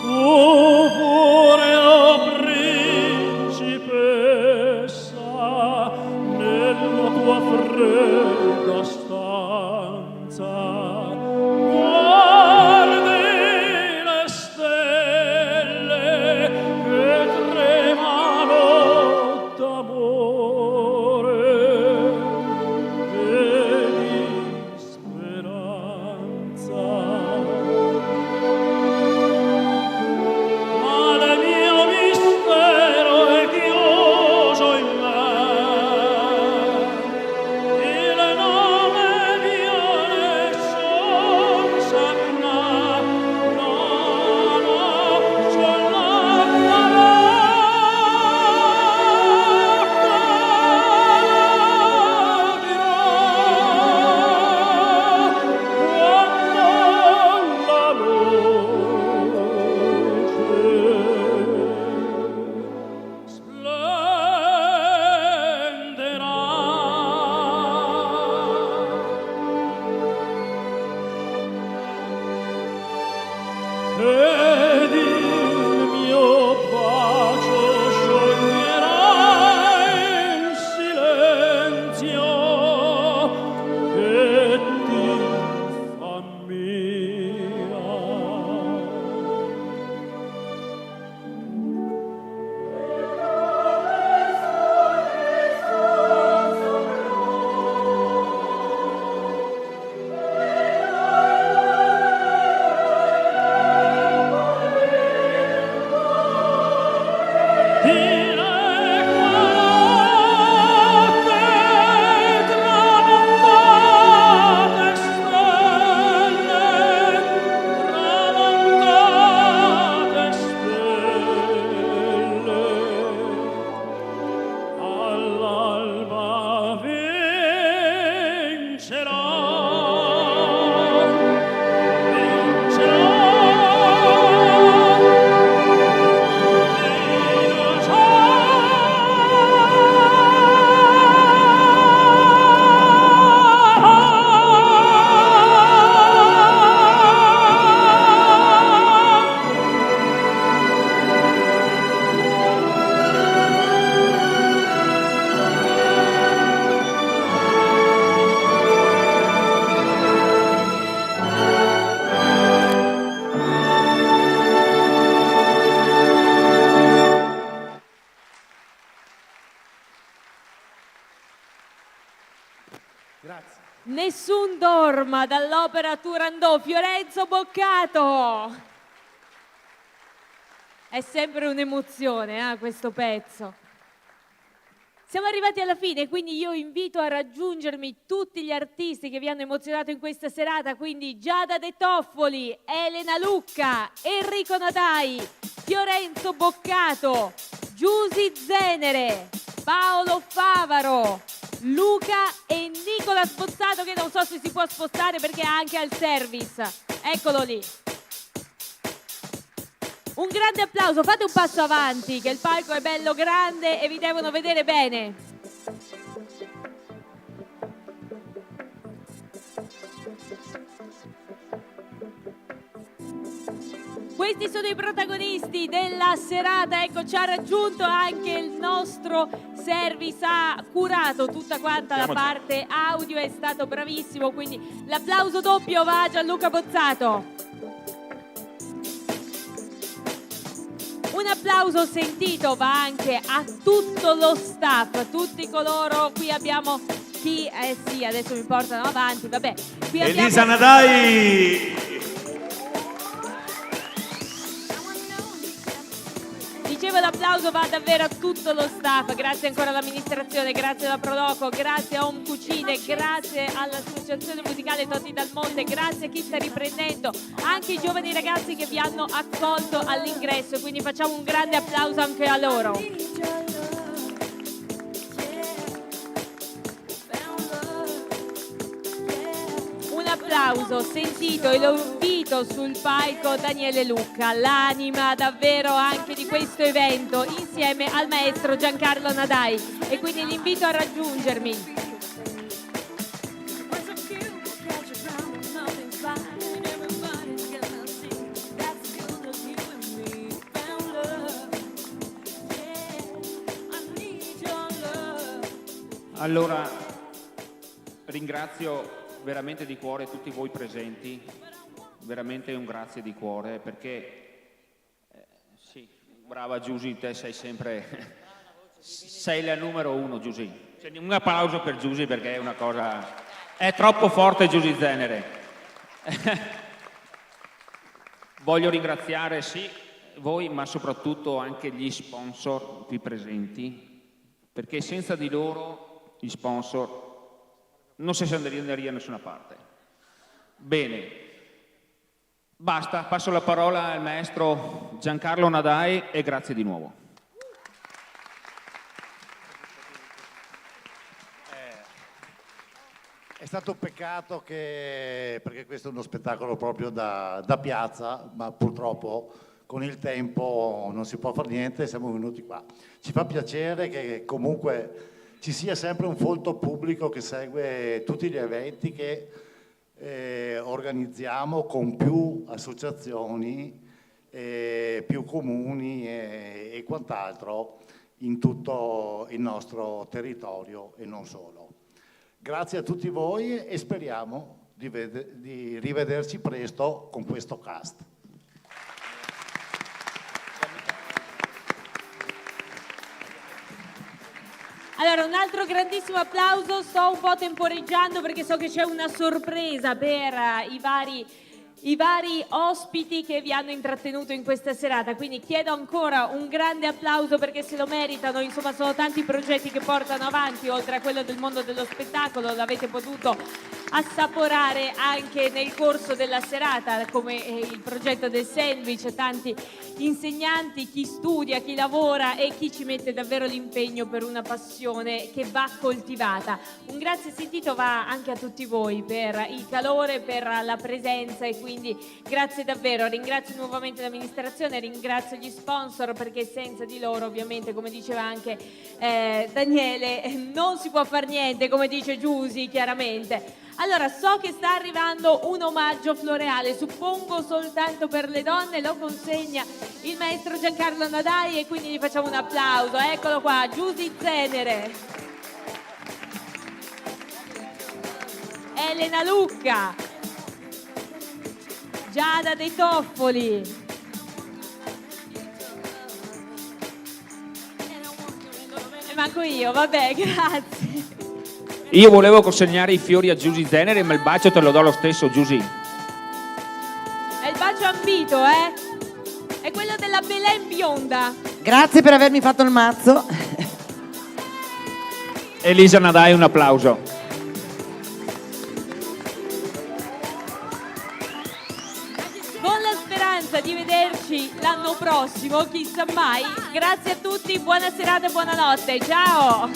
Tu pure, o principessa, nella tua fredda stanza, guardi le stelle che tremano d'amore e di speranza. Ma il mio mistero è chiuso in me, il nome viene son sacra, no, son la ed il mio bacio scioglierà il silenzio che ti fa mia. All'alba vincerò, Nessun dorma dall'opera Turandot, Fiorenzo Boccato. È sempre un'emozione, questo pezzo. Siamo arrivati alla fine, quindi io invito a raggiungermi tutti gli artisti che vi hanno emozionato in questa serata, quindi Giada De Toffoli, Elena Lucca, Enrico Nadai, Fiorenzo Boccato, Giusy Zenere, Paolo Favaro, Luca e Nicola Bozzato, che non so se si può spostare perché è anche al service. Eccolo lì. Un grande applauso, fate un passo avanti che il palco è bello grande e vi devono vedere bene. Questi sono i protagonisti della serata. Ecco, ci ha raggiunto anche il nostro service, ha curato tutta quanta la parte audio, è stato bravissimo, quindi l'applauso doppio va a Gianluca Bozzato. Un applauso sentito va anche a tutto lo staff, a tutti coloro, qui abbiamo chi, sì, adesso mi portano avanti, vabbè. Qui Elisa abbiamo... Nadai! Dicevo, l'applauso va davvero a tutto lo staff, grazie ancora all'amministrazione, grazie alla Proloco, grazie a Home Cucine, grazie all'associazione musicale Totti dal Monte, grazie a chi sta riprendendo, anche i giovani ragazzi che vi hanno accolto all'ingresso, quindi facciamo un grande applauso anche a loro. Applauso sentito e lo invito sul palco Daniele Lucca, l'anima davvero anche di questo evento, insieme al maestro Giancarlo Nadai, e quindi l'invito a raggiungermi. Allora, ringrazio veramente di cuore tutti voi presenti, veramente un grazie di cuore, perché sì, brava Giusy, te sei sempre, sei la numero uno, Giusy. Un applauso per Giusy perché è una cosa, è troppo forte Giusy Zenere. Voglio ringraziare sì voi, ma soprattutto anche gli sponsor qui presenti, perché senza di loro gli sponsor non si andrebbe a nessuna parte. Bene, basta, passo la parola al maestro Giancarlo Nadai e grazie di nuovo. È stato un peccato che, perché questo è uno spettacolo proprio da piazza, ma purtroppo con il tempo non si può fare niente, siamo venuti qua. Ci fa piacere che comunque ci sia sempre un folto pubblico che segue tutti gli eventi che organizziamo con più associazioni, più comuni e quant'altro in tutto il nostro territorio e non solo. Grazie a tutti voi e speriamo di rivederci presto con questo cast. Allora, un altro grandissimo applauso, sto un po' temporeggiando perché so che c'è una sorpresa per i vari ospiti che vi hanno intrattenuto in questa serata, quindi chiedo ancora un grande applauso perché se lo meritano, insomma sono tanti progetti che portano avanti, oltre a quello del mondo dello spettacolo, l'avete potuto assaporare anche nel corso della serata, come il progetto del sandwich, tanti insegnanti, chi studia, chi lavora e chi ci mette davvero l'impegno per una passione che va coltivata. Un grazie sentito va anche a tutti voi per il calore, per la presenza e quindi grazie davvero. Ringrazio nuovamente l'amministrazione, ringrazio gli sponsor perché senza di loro ovviamente, come diceva anche Daniele, non si può far niente, come dice Giusy chiaramente. Allora, so che sta arrivando un omaggio floreale, suppongo soltanto per le donne, lo consegna il maestro Giancarlo Nadai e quindi gli facciamo un applauso. Eccolo qua, Giusy Zenere, Elena Lucca, Giada dei Toffoli, e manco io, vabbè, grazie. Io volevo consegnare i fiori a Giusy Zenere, ma il bacio te lo do lo stesso, Giusy. È il bacio ambito, È quello della Belen bionda. Grazie per avermi fatto il mazzo. Elisa Nadai, un applauso. Con la speranza di vederci l'anno prossimo, chissà mai. Grazie a tutti, buona serata e buonanotte. Ciao!